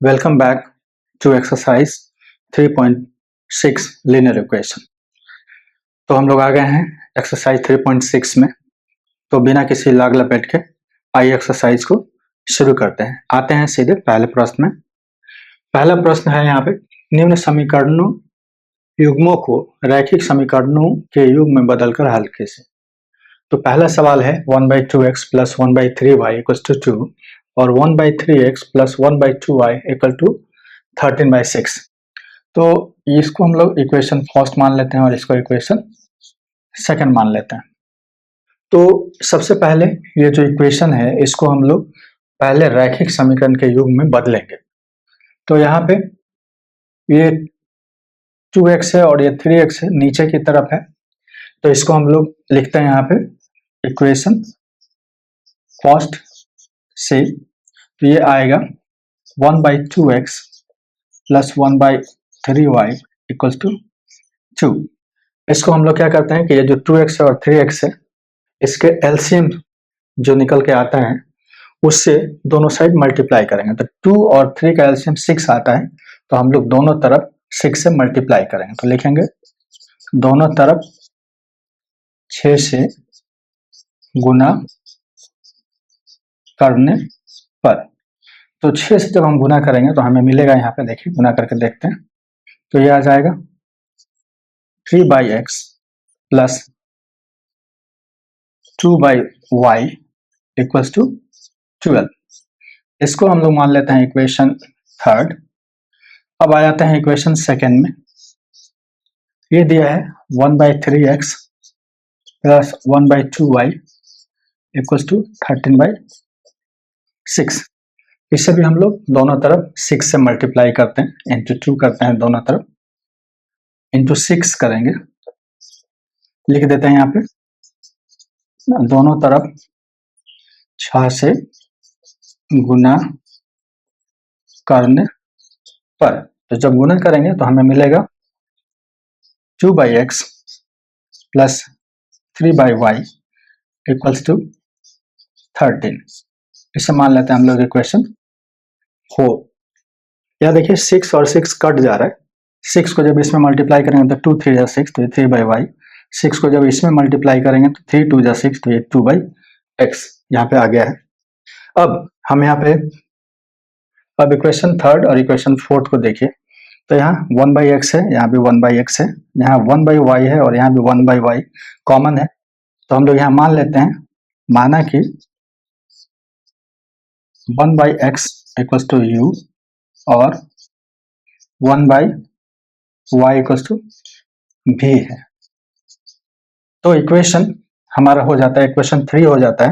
Welcome back to exercise 3.6 linear equation। तो हम लोग आ गए हैं एक्सरसाइज 3.6 में। तो बिना किसी लाग लपेट के आइए एक्सरसाइज को शुरू करते हैं। आते हैं सीधे पहले प्रश्न में। पहला प्रश्न है यहाँ पे, निम्न समीकरणों युग्मों को रैखिक समीकरणों के युग्म में बदलकर हल कीजिए। तो पहला सवाल है 1/2x plus 1/3y equal to 2 और 1/3x plus 1/2y equal to 13/6। तो इसको हम लोग इक्वेशन फर्स्ट मान लेते हैं और इसको इक्वेशन सेकंड मान लेते हैं। तो सबसे पहले ये जो इक्वेशन है इसको हम लोग पहले रैखिक समीकरण के युग्म में बदलेंगे। तो यहाँ पे ये 2x है और ये 3x है, नीचे की तरफ है, तो इसको हम लोग लिखते हैं यहाँ पे इक्वेशन फर्स्ट से। तो ये आएगा 1/2x plus 1/3y equals to 2। इसको हम लोग क्या करते हैं कि ये जो 2x है और 3x है इसके एलसीएम जो निकल के आता है उससे दोनों साइड मल्टीप्लाई करेंगे। तो 2 और 3 का एलसीएम 6 आता है, तो हम लोग दोनों तरफ 6 से मल्टीप्लाई करेंगे। तो लिखेंगे दोनों तरफ 6 से गुना करने पर। तो 6 से जब हम गुना करेंगे तो हमें मिलेगा, यहाँ पे देखिए गुना करके देखते हैं, तो ये आ जाएगा 3/x plus 2/y equals to 12। इसको हम लोग मान लेते हैं इक्वेशन थर्ड। अब आ जाते हैं इक्वेशन सेकेंड में। ये दिया है 1/3x plus 1/2y equals to 13/6। इससे भी हम लोग दोनों तरफ 6 से मल्टीप्लाई करते हैं, इंटू 2 करते हैं, दोनों तरफ इंटू 6 करेंगे। लिख देते हैं यहाँ पे दोनों तरफ 6 से गुना करने पर। तो जब गुना करेंगे तो हमें मिलेगा 2/x plus 3/y equals to 13। इसे मान लेते हैं हम लोग इक्वेशन 4। यह देखिए 6 और 6 कट जा रहा है। 6 को जब इसमें मल्टीप्लाई करेंगे तो 2 3 जा 6, तो ये 3/y। 6 को जब इसमें मल्टीप्लाई करेंगे तो 3 2 जा 6, तो ये 2/x यहाँ पे आ गया है। अब हम यहाँ पे अब इक्वेशन थर्ड और इक्वेशन फोर्थ को देखिए। तो यहाँ 1/x है, यहाँ भी 1/x है, यहाँ 1/y है और यहाँ भी 1/y कॉमन है। तो हम लोग यहाँ मान लेते हैं, माना कि 1/x इक्वल्स टू u और 1/y इक्वल्स टू v है। तो इक्वेशन हमारा हो जाता है, इक्वेशन 3 हो जाता है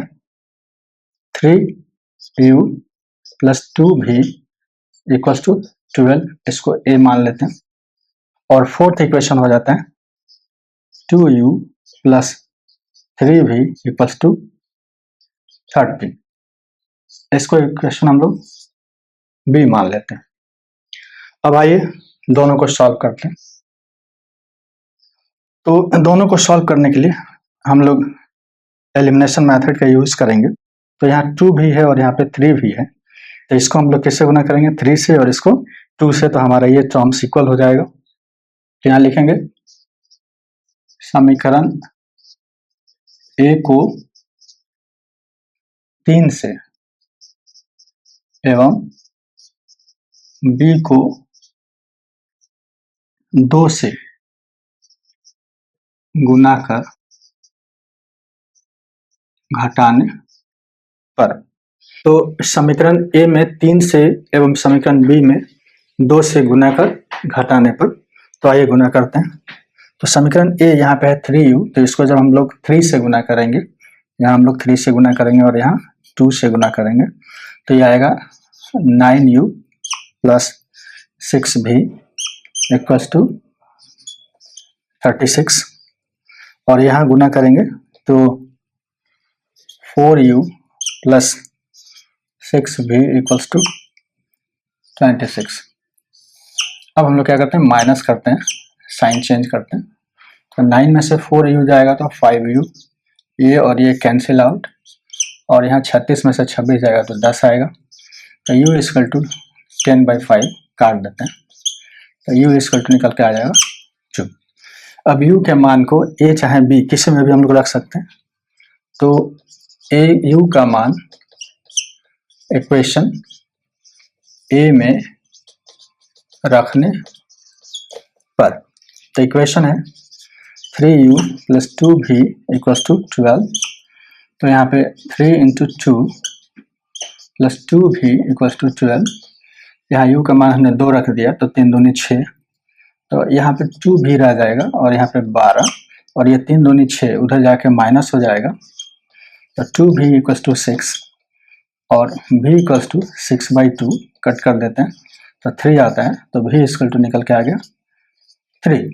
3u plus 2v equals to 12। इसको a मान लेते हैं। और फोर्थ इक्वेशन हो जाता है 2u plus 3v equals to 13। इसको इक्वेशन हम लोग b मान लेते हैं। अब आइए दोनों को सॉल्व करते हैं। तो दोनों को सॉल्व करने के लिए हम लोग एलिमिनेशन मेथड का यूज करेंगे। तो यहाँ 2 भी है और यहाँ पे 3 भी है, तो इसको हम लोग किससे गुना करेंगे? 3 से, और इसको 2 से, तो हमारा ये टर्म्स इक्वल हो जाएगा। तो यहाँ लिखेंगे समीकरण ए को 3 से एवं बी को 2 से गुना कर घटाने पर। तो समीकरण ए में 3 से एवं समीकरण बी में 2 से गुना कर घटाने पर। तो आइए गुना करते हैं। तो समीकरण ए यहाँ पे है 3u, तो इसको जब हम लोग 3 से गुना करेंगे, यहाँ हम लोग 3 से गुना करेंगे और यहाँ 2 से गुना करेंगे, तो ये आएगा 9u plus 6v equals to 36। और यहाँ गुना करेंगे तो 4u plus 6v equals to 26। अब हम लोग क्या करते हैं, माइनस करते हैं, साइन चेंज करते हैं। तो 9 में से 4u जाएगा तो 5u, ये और ये कैंसिल आउट, और यहाँ 36 में से 26 जाएगा तो 10 आएगा। तो u इक्वल टू 10/5 काट देते हैं, तो u इक्वल टू निकल के आ जाएगा 2। अब u के मान को a चाहे b किसी में भी हम लोग रख सकते हैं, तो u का मान इक्वेशन a में रखने पर, तो इक्वेशन है 3u + 2v = 12, तो यहाँ पे 3 × 2 + 2v = 12, यहाँ u का मान हमने 2 रख दिया, तो 3 दूनी 6, तो यहाँ पे 2v रह जाएगा और यहाँ पे 12, और ये 3 दूनी 6 उधर जाके माइनस हो जाएगा, तो 2v = 6 और v = 6/2 कट कर देते हैं, तो 3 आता है, तो v = निकल के आ गया 3।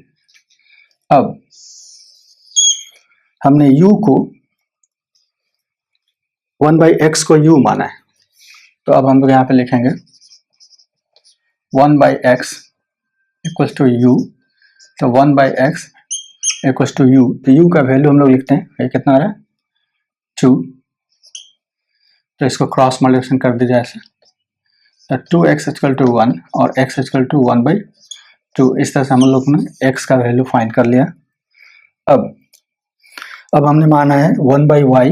अब हमने u को 1/x को u माना है, तो अब हम लोग यहाँ पे लिखेंगे 1/x = u, तो 1/x = u, तो u का वैल्यू हम लोग लिखते हैं, ये कितना आ रहा है 2, तो इसको क्रॉस मल्टीप्लिकेशन कर दीजिए ऐसे, तो 2x = 1 और x = 1/2, इस तरह से हम लोग ने x का वैल्यू फाइंड कर लिया। अब हमने माना है 1/y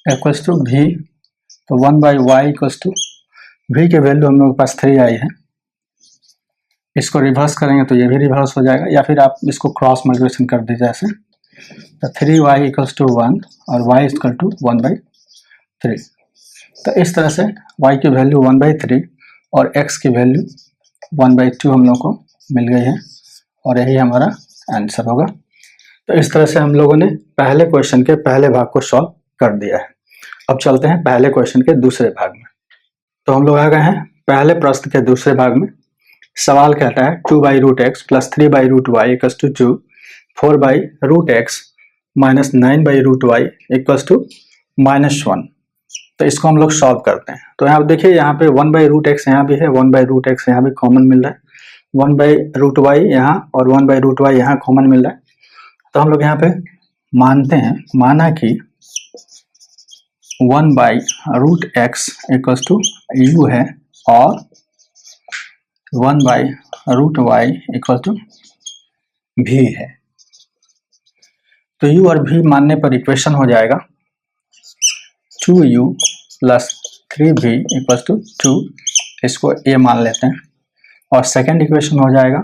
= v, तो 1/y = v के वैल्यू हम लोग के पास 3 आई है, इसको रिवर्स करेंगे तो ये भी रिवर्स हो जाएगा, या फिर आप इसको क्रॉस मल्टीप्लिकेशन कर दीजिए ऐसे, तो 3y = 1 और y = 1/3, तो इस तरह से y की वैल्यू 1/3 और x की वैल्यू 1/2 हम लोग को मिल गई है, और यही हमारा आंसर होगा। तो इस तरह से हम लोगों ने पहले क्वेश्चन के पहले भाग को सॉल्व कर दिया है। अब चलते हैं पहले क्वेश्चन के दूसरे भाग में। तो हम लोग आ गए हैं पहले प्रश्न के दूसरे भाग में। सवाल कहता है 2/√x + 3/√y = 2, 4/√x - 9/√y = -1, तो इसको हम लोग सॉल्व करते हैं। तो यहाँ देखिए, यहाँ पे 1/√x यहाँ भी है, 1/√x यहाँ भी कॉमन मिल रहा है, 1/√y यहाँ और 1/√y यहाँ कॉमन मिल रहा है, तो हम लोग यहाँ पे मानते हैं, माना कि 1/√x = u है और 1/√y = v है। तो u और v मानने पर इक्वेशन हो जाएगा 2u + 3v = 2, इसको a मान लेते हैं, और सेकेंड इक्वेशन हो जाएगा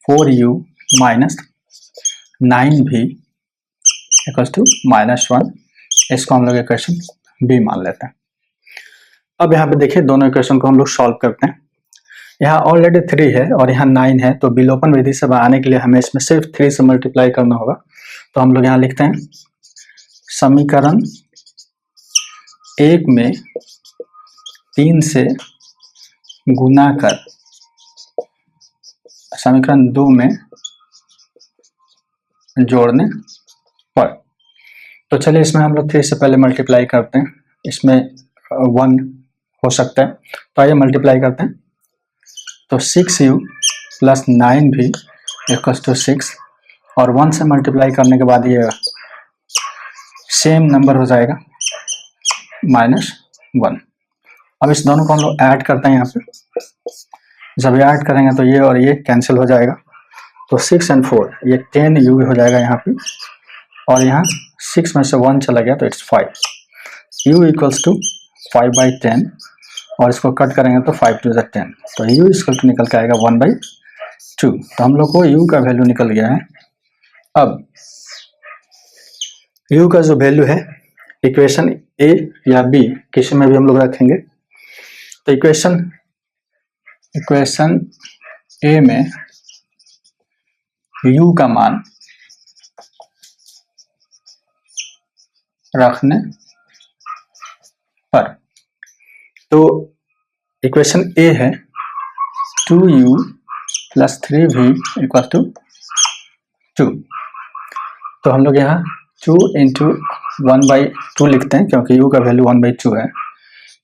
4u - 9v = -1, इसको हम लोग इक्वेशन b मान लेते हैं। अब यहाँ पे देखिए, दोनों इक्वेशन को हम लोग सॉल्व करते हैं। यहाँ ऑलरेडी 3 है और यहाँ 9 है, तो विलोपन विधि से आने के लिए हमें इसमें सिर्फ 3 से मल्टीप्लाई करना होगा, तो हम लोग यहाँ लिखते हैं समीकरण 1 में 3 से गुना कर समीकरण 2 में जोड़ने पर। तो चलिए, इसमें हम लोग 3 से पहले मल्टीप्लाई करते हैं, इसमें 1 हो सकता है, तो आइए मल्टीप्लाई करते हैं। तो 6u + 9v = 6, और 1 से मल्टीप्लाई करने के बाद ये सेम नंबर हो जाएगा -1। अब इस दोनों को हम लोग ऐड करते हैं यहाँ पे, जब ऐड करेंगे तो ये और ये कैंसिल हो जाएगा, तो 6 और 4 ये 10u हो जाएगा यहाँ पे, और यहाँ 6 में से 1 चला गया तो इट्स 5, u = 5/10, और इसको कट करेंगे तो 5 × 2 = 10, तो u = निकल के आएगा 1/2, तो हम लोग को u का वैल्यू निकल गया है। अब u का जो वैल्यू है इक्वेशन a या b किसी में भी हम लोग रखेंगे, तो इक्वेशन a में u का मान रखने पर, तो इक्वेशन a है 2u + 3v = 2, तो हम लोग यहाँ 2 × 1/2 लिखते हैं, क्योंकि u का वैल्यू 1/2 है,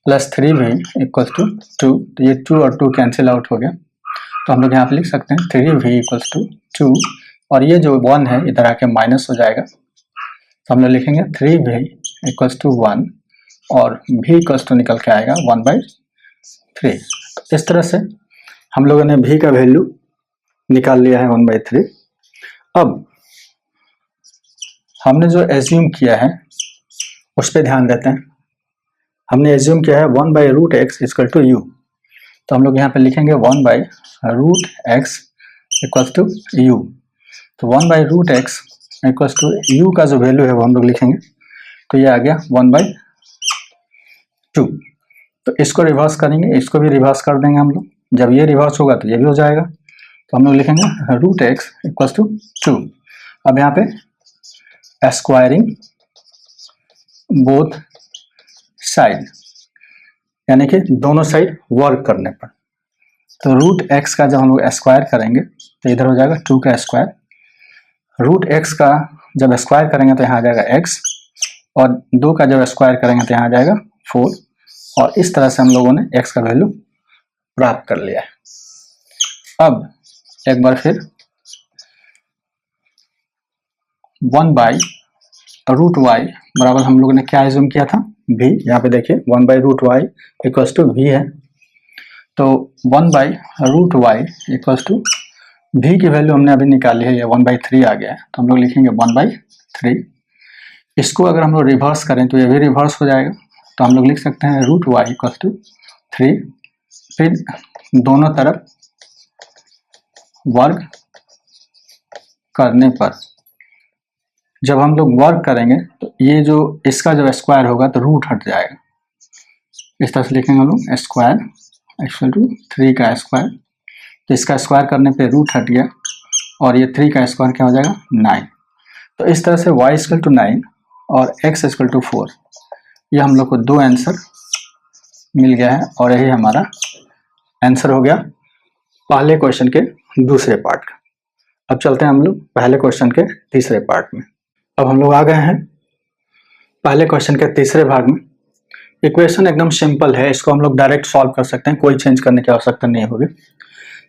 + 3v = 2, तो ये 2 और 2 कैंसिल आउट हो गया, तो हम लोग यहाँ पे लिख सकते हैं 3v = 2, और ये जो 1 है इधर आके माइनस हो जाएगा, तो हम लोग लिखेंगे 3v = 1 और v निकल के आएगा 1/2, 3। तो इस तरह से हम लोगों ने v का वैल्यू निकाल लिया है 1/3। अब हमने जो एज्यूम किया है उस पर ध्यान देते हैं। हमने एज्यूम किया है 1/√x इक्वल टू u। तो हम लोग यहाँ पे लिखेंगे 1/√x इक्वल टू u। तो 1/√x इक्वल टू u का जो वैल्यू है वो हम लोग लिखेंगे, तो ये आ गया 1/2। तो इसको रिवर्स करेंगे, इसको भी रिवर्स कर देंगे हम लोग। जब ये रिवर्स होगा तो ये भी हो जाएगा। तो हम लोग लिखेंगे √x इक्वल टू 2। अब यहाँ पे स्क्वायरिंग बोथ साइड, यानी कि दोनों साइड वर्क करने पर, तो √x का जब हम लोग स्क्वायर करेंगे तो इधर हो जाएगा 2 का स्क्वायर। √x का जब स्क्वायर करेंगे तो यहाँ आ जाएगा x, और 2 का जब स्क्वायर करेंगे तो यहाँ आ जाएगा 4। और इस तरह से हम लोगों ने x का वैल्यू प्राप्त कर लिया है। अब एक बार फिर 1/√y बराबर हम लोगों ने क्या एज्यूम किया था, v। यहाँ पे देखिए 1/√y इक्वल्स टू v है। तो 1/√y इक्वल्स टू v की वैल्यू हमने अभी निकाली है, ये 1/3 आ गया है। तो हम लोग लिखेंगे 1/3। इसको अगर हम लोग रिवर्स करें तो ये भी रिवर्स हो जाएगा। तो हम लोग लिख सकते हैं √y इक्वल्स टू 3। फिर दोनों तरफ वर्क करने पर, जब हम लोग वर्क करेंगे तो ये जो इसका जब स्क्वायर होगा तो रूट हट जाएगा। इस तरह से लिखेंगे हम लोग स्क्वायर इक्वल टू 3 का स्क्वायर। तो इसका स्क्वायर करने पे रूट हट गया, और ये 3 का स्क्वायर क्या हो जाएगा 9। तो इस तरह से y इक्वल टू 9 और x इक्वल टू 4, ये हम लोग को दो आंसर मिल गया है, और यही हमारा आंसर हो गया पहले क्वेश्चन के दूसरे पार्ट का। अब चलते हैं हम लोग पहले क्वेश्चन के तीसरे पार्ट में। अब हम लोग आ गए हैं पहले क्वेश्चन के तीसरे भाग में। इक्वेशन एकदम सिंपल है, इसको हम लोग डायरेक्ट सॉल्व कर सकते हैं, कोई चेंज करने की आवश्यकता नहीं होगी।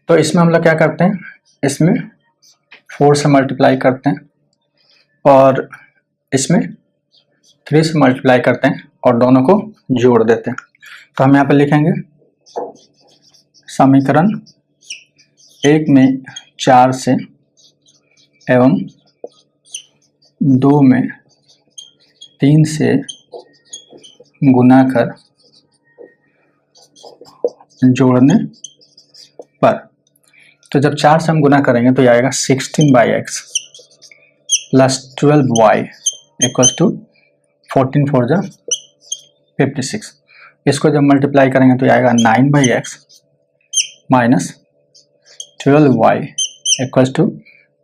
तो इसमें हम लोग क्या करते हैं, इसमें 4 से मल्टीप्लाई करते हैं और इसमें 3 से मल्टीप्लाई करते हैं और दोनों को जोड़ देते हैं। तो हम यहाँ पे लिखेंगे समीकरण 1 में 4 से एवं 2 में 3 से गुना कर जोड़ने पर, तो जब 4 से हम गुना करेंगे तो ये आएगा 16/x plus 12y equals to 14 4 जा 56। इसको जब मल्टीप्लाई करेंगे तो ये आएगा 9/x minus 12y equals to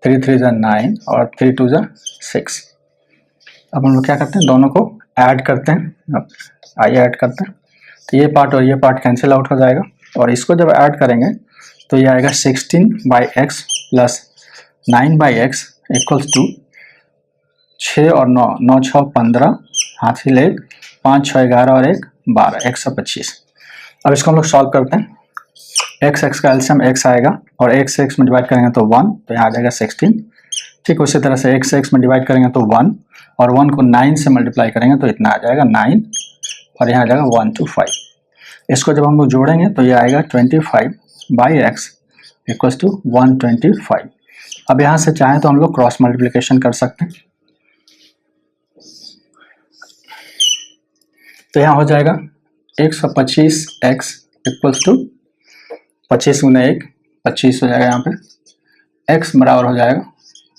3 3 जा 9 और 3 2 जा 6। अब हम लोग क्या करते हैं, दोनों को ऐड करते हैं। अब आइए ऐड करते हैं। तो ये पार्ट और ये पार्ट कैंसिल आउट हो जाएगा, और इसको जब ऐड करेंगे तो ये आएगा 16/x plus 9/x equals to 6 और 9 9 6 15 हाथ ही ले 5 6 11 और 1 12 125। अब इसको हम लोग सॉल्व करते हैं। x का एलसीएम x आएगा, और x से x में डिवाइड करेंगे तो 1, तो यहाँ आ जाएगा 16। ठीक उसी तरह से x से x में डिवाइड करेंगे तो 1, और 1 को 9 से मल्टीप्लाई करेंगे तो इतना आ जाएगा 9, और यहाँ आ जाएगा 125। इसको जब हम लोग जोड़ेंगे तो ये आएगा 25/x इक्वल्स टू 125। अब यहाँ से चाहें तो हम लोग क्रॉस मल्टीप्लिकेशन कर सकते हैं। तो यहाँ हो जाएगा 125x इक्वल्स टू 25 गुना 1 25 हो जाएगा। यहाँ पे x बराबर हो जाएगा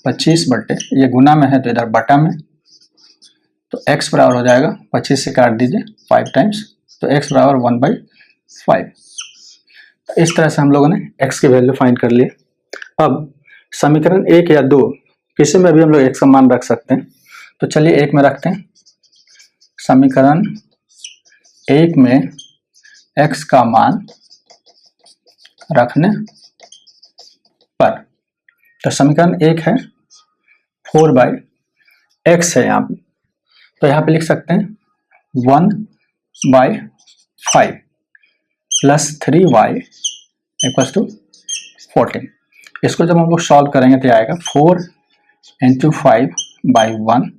25 बटे, ये गुना में है तो इधर बटा में, तो x बराबर हो जाएगा 25 से काट दीजिए 5 टाइम्स, तो x बराबर 1/5। तो इस तरह से हम लोगों ने x की वैल्यू फाइंड कर ली। अब समीकरण 1 या 2 किसी में भी हम लोग x का मान रख सकते हैं। तो चलिए 1 में रखते हैं। समीकरण 1 में x का मान रखने पर, तो समीकरण 1 है 4/x है यहाँ पे, तो यहाँ पे लिख सकते हैं 1/5 प्लस 3y इक्वल्स टू 14। इसको जब हम लोग सॉल्व करेंगे तो आएगा 4 × 5/1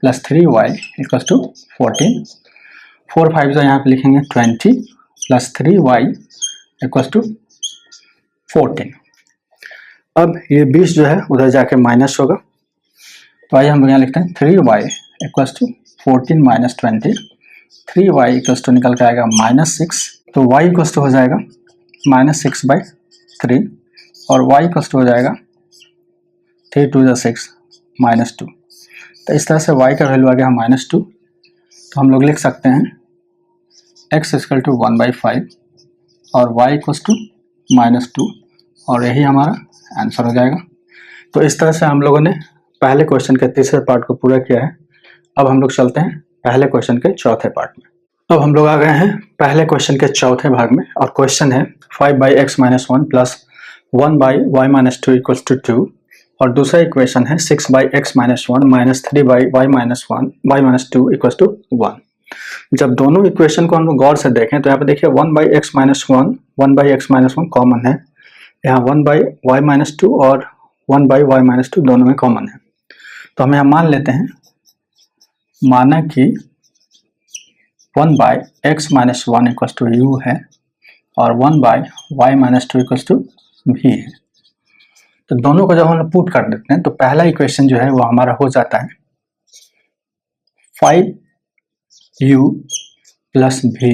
प्लस 3y इक्वल्स टू 14। 4 5 जो यहाँ पे लिखेंगे 20 प्लस 3y इक्वल टू 14। अब ये 20 जो है उधर जाके माइनस होगा, तो आइए हम लोग यहाँ लिखते हैं 3y equal to 14 minus 20, 3y equal to निकल के आएगा -6, तो y इक्वल टू हो जाएगा -6/3 और y इक्वल टू हो जाएगा 3 2 6 -2। तो इस तरह से y का वैल्यू आ गया -2, तो हम लोग लिख सकते हैं x इक्वल टू 1/5 और y इक्वल टू -2 और यही हमारा आंसर हो जाएगा। तो इस तरह से हम लोगों ने पहले क्वेश्चन के तीसरे पार्ट को पूरा किया है। अब हम लोग चलते हैं पहले क्वेश्चन के चौथे पार्ट में। अब हम लोग आ गए हैं पहले क्वेश्चन के चौथे भाग में और क्वेश्चन है 5/x-1 plus 1/y-2 equals to 2 और दूसरा इक्वेशन है 6/x-1 minus 3/y-2 equals to 1। जब दोनों इक्वेशन को हम लोग गौर से देखें तो यहाँ पे देखिए 1/x-1 कॉमन है, यहाँ 1/y-2 और 1/y-2 दोनों में कॉमन है। तो हम यहाँ मान लेते हैं, माना कि 1/x-1 इक्वल्स टू u है और 1/y-2 इक्वल्स टू v है। तो दोनों को जब हम लोग पुट कर देते हैं तो पहला इक्वेशन जो है वो हमारा हो जाता है 5u plus v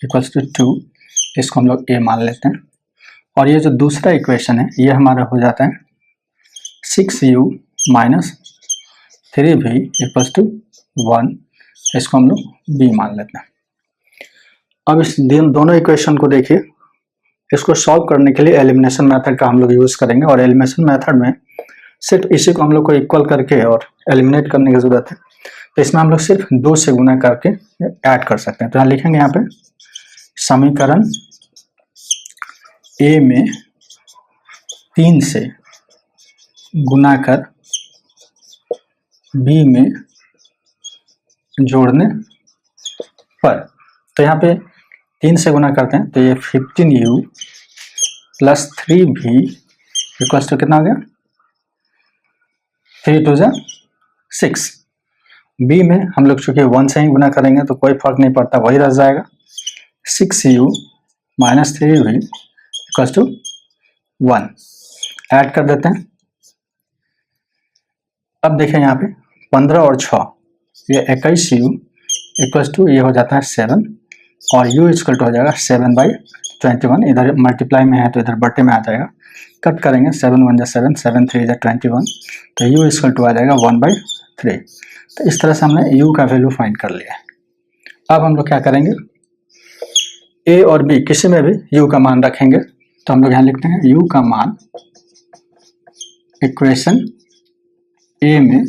equals to 2, इसको हम लोग a मान लेते हैं। और ये जो दूसरा इक्वेशन है ये हमारा हो जाता है 6u minus 3v equals to 1, इसको हम लोग b मान लेते हैं। अब इस दोनों इक्वेशन को देखिए, इसको सॉल्व करने के लिए एलिमिनेशन मेथड का हम लोग यूज़ करेंगे और एलिमिनेशन मेथड में सिर्फ इसी को हम लोग को इक्वल करके और एलिमिनेट करने की ज़रूरत है। तो इसमें हम लोग सिर्फ 2 से गुना करके ऐड कर सकते हैं। तो यहाँ लिखेंगे, यहाँ पे समीकरण ए में 3 से गुना कर बी में जोड़ने पर, तो यहाँ पे 3 से गुना करते हैं तो ये 15u plus 3v equals to कितना हो गया, 3 2 6। बी में हम लोग चूंकि 1 से ही गुना करेंगे तो कोई फर्क नहीं पड़ता, वही रह जाएगा 6u minus 3v equals to 1। Add कर देते हैं। अब देखें यहाँ पे 15 और 6 ये 21u इक्वल्स टू ये हो जाता है 7 और u इक्वल टू हो जाएगा 7/21। इधर मल्टीप्लाई में है तो इधर बटे में आ जाएगा, कट करेंगे 7 1 7 7 3 21, तो u इक्वल टू आ जाएगा 1/3। तो इस तरह से हमने u का वैल्यू फाइंड कर लिया है। अब हम लोग क्या करेंगे, a और b किसी में भी u का मान रखेंगे। तो हम लोग यहाँ लिखते हैं u का मान इक्वेशन a में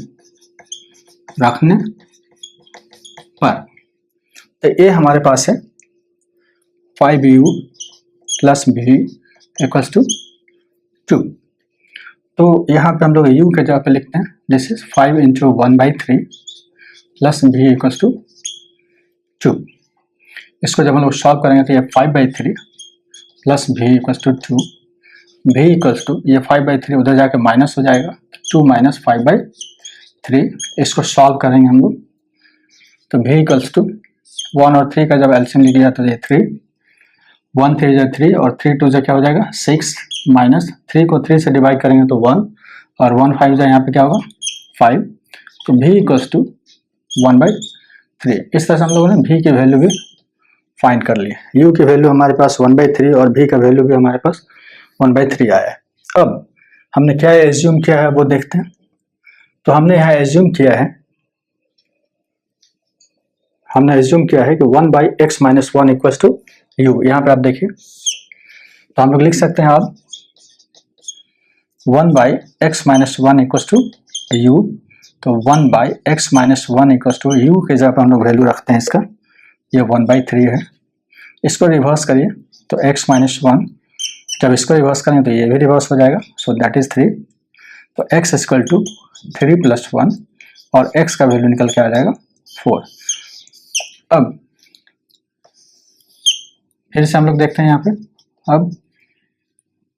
रखने पर, तो a हमारे पास है 5u plus v equals to 2। तो यहाँ पे हम लोग u के जगह पे लिखते हैं this is 5 into 1/3 plus v equals to 2। इसको जब हम लोग सॉल्व करेंगे तो ये 5/3 plus v equals to 2, v equals to ये 5/3 उधर जाके माइनस हो जाएगा 2 माइनस 5/3। इसको सॉल्व करेंगे हम लोग तो v इक्वल्स टू 1 और 3 का जब एलसीएम लिया तो ये 3, 1 3 जा 3 और 3 2 जा क्या हो जाएगा 6, माइनस 3 को 3 से डिवाइड करेंगे तो 1 और 1 5 जा यहाँ पे क्या होगा 5, तो v इक्वल्स टू 1/3। इस तरह से हम लोगों ने v की वैल्यू भी फाइंड कर ली। u की वैल्यू हमारे पास 1/3 और v का वैल्यू भी हमारे पास 1/3 आया है। अब हमने क्या एज्यूम किया है वो देखते हैं। तो हमने यहाँ एज्यूम किया है, हमने एज्यूम किया है कि 1/x-1 इक्वल्स टू u। यहाँ पे आप देखिए तो हम लोग लिख सकते हैं अब 1/x-1 इक्वल्स टू u। तो 1/x-1 इक्वल्स टू u के जगह पर हम लोग वैल्यू रखते हैं इसका, ये 1/3 है। इसको रिवर्स करिए तो x-1, जब इसको रिवर्स करेंगे तो ये भी रिवर्स हो जाएगा, सो दैट इज 3। तो x इक्वल टू 3 + 1 और x का वैल्यू निकल के आ जाएगा 4। अब फिर से हम लोग देखते हैं यहाँ पे, अब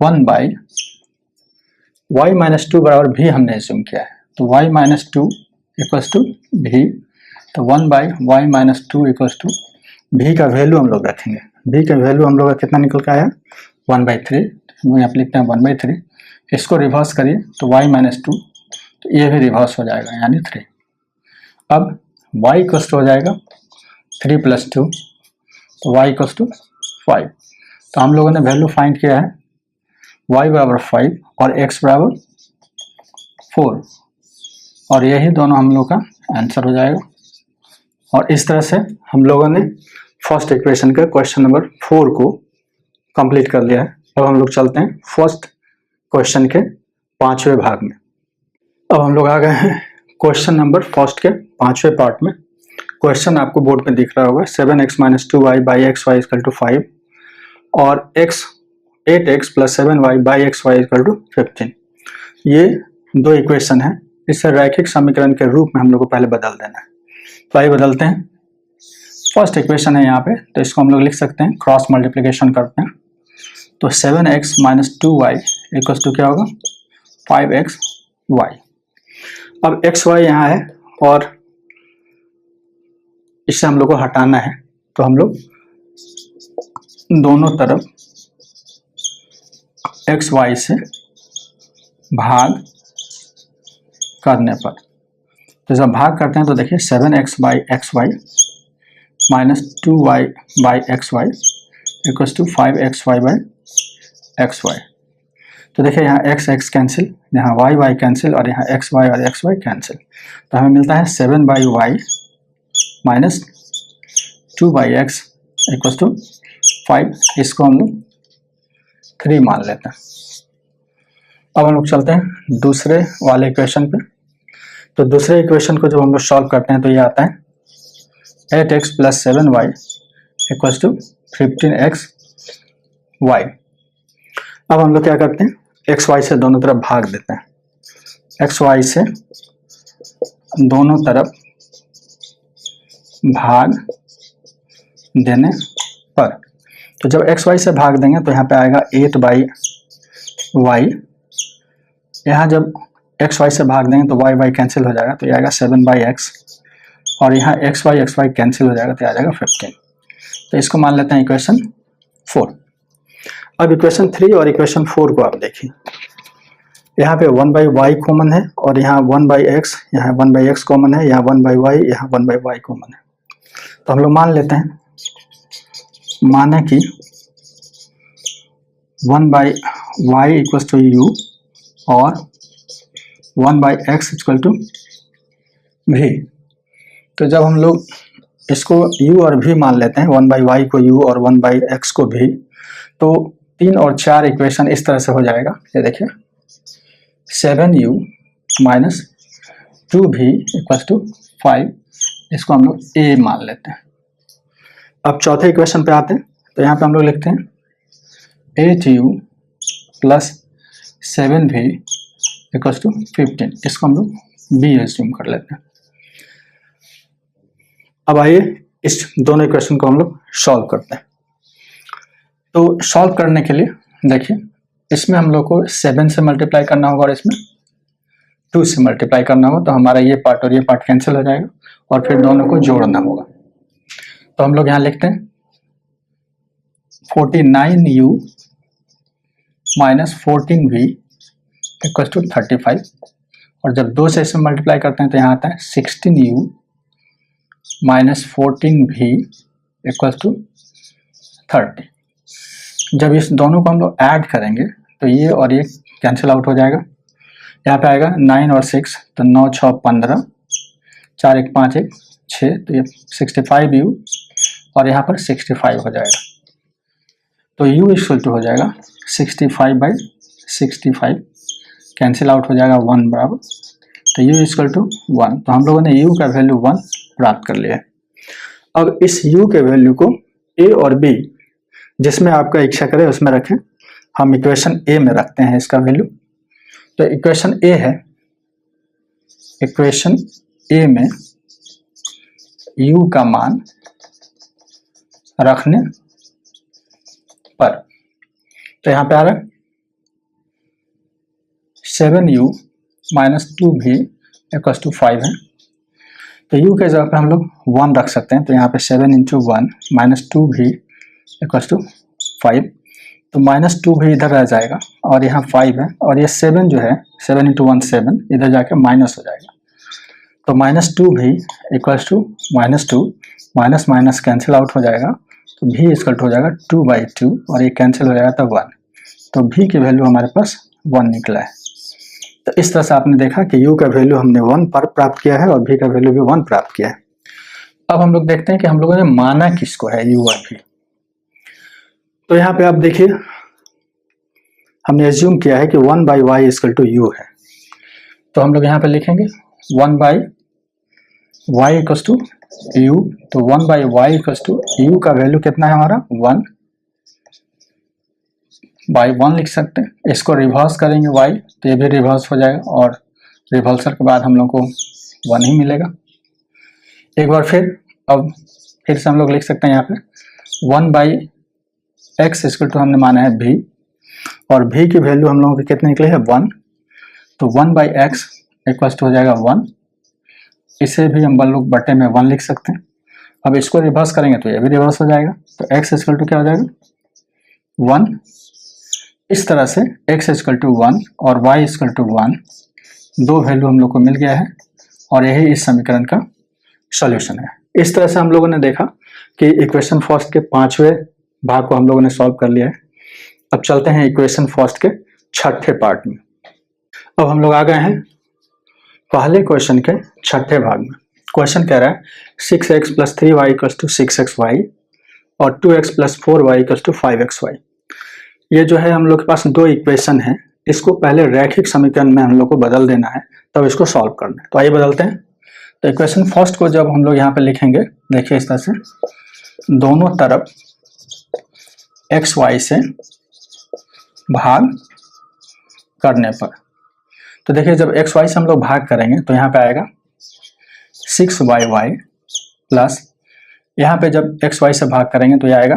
1/y-2 बराबर v हमने एज्यूम किया है, तो y-2 इक्वल्स टू v। तो 1/y-2 इक्वल्स टू v का वैल्यू हम लोग रखेंगे v का वैल्यू हम लोग का कितना निकल के आया 1/3, हम यहाँ पे लिखते हैं 1/3। इसको रिवर्स करिए तो y - 2, तो ये भी रिवर्स हो जाएगा यानी 3। अब y इक्वल हो जाएगा 3 + 2, तो y इक्वल 5। तो हम लोगों ने वैल्यू फाइंड किया है y बराबर 5 और x बराबर 4, और यही दोनों हम लोग का आंसर हो जाएगा। और इस तरह से हम लोगों ने फर्स्ट इक्वेशन का क्वेश्चन नंबर 4 को कंप्लीट कर लिया है। अब हम लोग चलते हैं फर्स्ट क्वेश्चन के 5वें भाग में। अब हम लोग आ गए हैं क्वेश्चन नंबर फर्स्ट के 5वें पार्ट में। क्वेश्चन आपको बोर्ड पे दिख रहा होगा 7x - 2y by xy = 5 और 8x + 7y by xy = 15। ये दो इक्वेशन है, इसे रैखिक समीकरण के रूप में हम लोग को पहले बदल देना है। तो आइए बदलते हैं। फर्स्ट इक्वेशन है यहाँ पे, तो इसको हम लोग लिख सकते हैं, क्रॉस मल्टीप्लिकेशन करते हैं। तो 7x - 2y = क्या होगा 5xy। अब xy यहाँ है और इससे हम लोग को हटाना है, तो हम लोग दोनों तरफ xy से भाग करने पर, तो जब भाग करते हैं तो देखिए 7x by xy - 2y by xy = 5xy by xy। तो देखिए यहाँ x कैंसिल, यहाँ y कैंसिल और यहाँ xy और xy कैंसिल, तो हमें मिलता है 7/y - 2/x = 5। इसको हम लोग 3 मान लेते हैं। अब हम लोग चलते हैं दूसरे वाले इक्वेशन पे। तो दूसरे इक्वेशन को जब हम लोग सॉल्व करते हैं तो ये आता है 8x + 7y = 15xy। अब हम लोग क्या करते हैं, xy से दोनों तरफ भाग देते हैं। xy से दोनों तरफ भाग देने पर, तो जब xy से भाग देंगे तो यहाँ पे आएगा 8/y। यहाँ जब xy से भाग देंगे तो y कैंसिल हो जाएगा, तो ये आएगा 7/x, और यहाँ xy कैंसिल हो जाएगा तो आ जाएगा 15। तो इसको मान लेते हैं इक्वेशन 4। अब इक्वेशन 3 और इक्वेशन 4 को आप देखिए, यहाँ पे 1/y कॉमन है और यहाँ 1/x, यहाँ 1/x कॉमन है, यहाँ 1/y, यहाँ 1/y कॉमन है। तो हम लोग मान लेते हैं, माने कि 1/y = u और 1/x = v। तो जब हम लोग इसको u और v मान लेते हैं, 1/y को u और 1/x को v, तो 3 और 4 इक्वेशन इस तरह से हो जाएगा। ये देखिए 7u - 2v = 5, इसको हम लोग a मान लेते हैं। अब चौथे इक्वेशन पे आते हैं, तो यहाँ पे हम लोग लिखते हैं 8u + 7v = 15, इसको हम लोग b एज्यूम कर लेते हैं। अब आइए इस दोनों इक्वेशन को हम लोग सॉल्व करते हैं। तो सॉल्व करने के लिए देखिए, इसमें हम लोग को 7 से मल्टीप्लाई करना होगा और इसमें 2 से मल्टीप्लाई करना होगा, तो हमारा ये पार्ट और ये पार्ट कैंसिल हो जाएगा और फिर दोनों को जोड़ना होगा। तो हम लोग यहाँ लिखते हैं 49u - 14v = 35, और जब 2 से इसमें मल्टीप्लाई करते हैं तो यहाँ आता है 16u - 14v = 30। जब इस दोनों को हम लोग ऐड करेंगे तो ये और ये कैंसिल आउट हो जाएगा। यहाँ पे आएगा 9 और 6, तो 9 6 15, 4 1 5 1 6, तो ये 65u और यहाँ पर 65 हो जाएगा। तो u = हो जाएगा 65/65, कैंसिल आउट हो जाएगा 1 बराबर, तो u = 1। तो हम लोगों ने u का वैल्यू 1 प्राप्त कर लिया है। अब इस u के वैल्यू को a और b जिसमें आपका इच्छा करे उसमें रखें। हम इक्वेशन a में रखते हैं इसका वैल्यू। तो इक्वेशन a है, इक्वेशन a में u का मान रखने पर, तो यहाँ पे आ रहा है 7u - 2v = 5 है। तो u के जगह पे हम लोग 1 रख सकते हैं, तो यहाँ पे 7 × 1 - 2v इक्वल्स टू 5, तो -2 भी इधर रह जाएगा और यहाँ 5 है और ये 7 जो है 7 × 1 7 इधर जाके माइनस हो जाएगा, तो -2 भी equals to -2 minus minus cancel out हो जाएगा, तो भी इक्वल हो जाएगा 2/2 और ये कैंसिल हो जाएगा तो 1, तो भी की वैल्यू हमारे पास 1 निकला है। तो इस तरह से आपने देखा कि u का वैल्यू हमने 1 पर प्राप्त किया है और v का वैल्यू भी 1 प्राप्त किया है। अब हम लोग देखते हैं कि हम लोगों ने माना किसको है u और v। तो यहाँ पे आप देखिए हमने एज्यूम किया है कि 1/y = u है, तो हम लोग यहाँ पे लिखेंगे 1/y = u, तो 1/y = u का वैल्यू कितना है हमारा 1/1 लिख सकते हैं। इसको रिवर्स करेंगे y तो ये भी रिवर्स हो जाएगा और रिवर्सल के बाद हम लोग को 1 ही मिलेगा। एक बार फिर से हम लोग लिख सकते हैं यहाँ पे 1/x = हमने माना है v और v की वैल्यू हम लोगों की कितने निकले है 1, तो 1/x = हो जाएगा 1, इसे भी हम लोग बटे में 1 लिख सकते हैं। अब इसको रिवर्स करेंगे तो ये भी रिवर्स हो जाएगा, तो x = क्या हो जाएगा 1। इस तरह से x = 1 और y = 1 दो वैल्यू हम लोग को मिल गया है और यही इस समीकरण का सॉल्यूशन है। इस तरह से हम लोगों ने देखा कि इक्वेशन फर्स्ट के 5वें भाग को हम लोगों ने सॉल्व कर लिया है। अब चलते हैं इक्वेशन फर्स्ट के 6ठे पार्ट में। अब हम लोग आ गए हैं पहले क्वेश्चन के 6ठे भाग में। क्वेश्चन कह रहा है 6x + 3y = 6xy और 2x + 4y = 5xy। ये जो है हम लोग के पास दो इक्वेशन है, इसको पहले रैखिक समीकरण में हम लोग को बदल देना है, तब इसको सॉल्व करना है। तो आइए बदलते हैं। तो इक्वेशन फर्स्ट को जब हम लोग यहाँ पे लिखेंगे, देखिए इस तरह से दोनों तरफ xy से भाग करने पर, तो देखिए जब xy से हम लोग भाग करेंगे तो यहाँ पे आएगा 6yy प्लस यहाँ पे जब xy से भाग करेंगे तो यह आएगा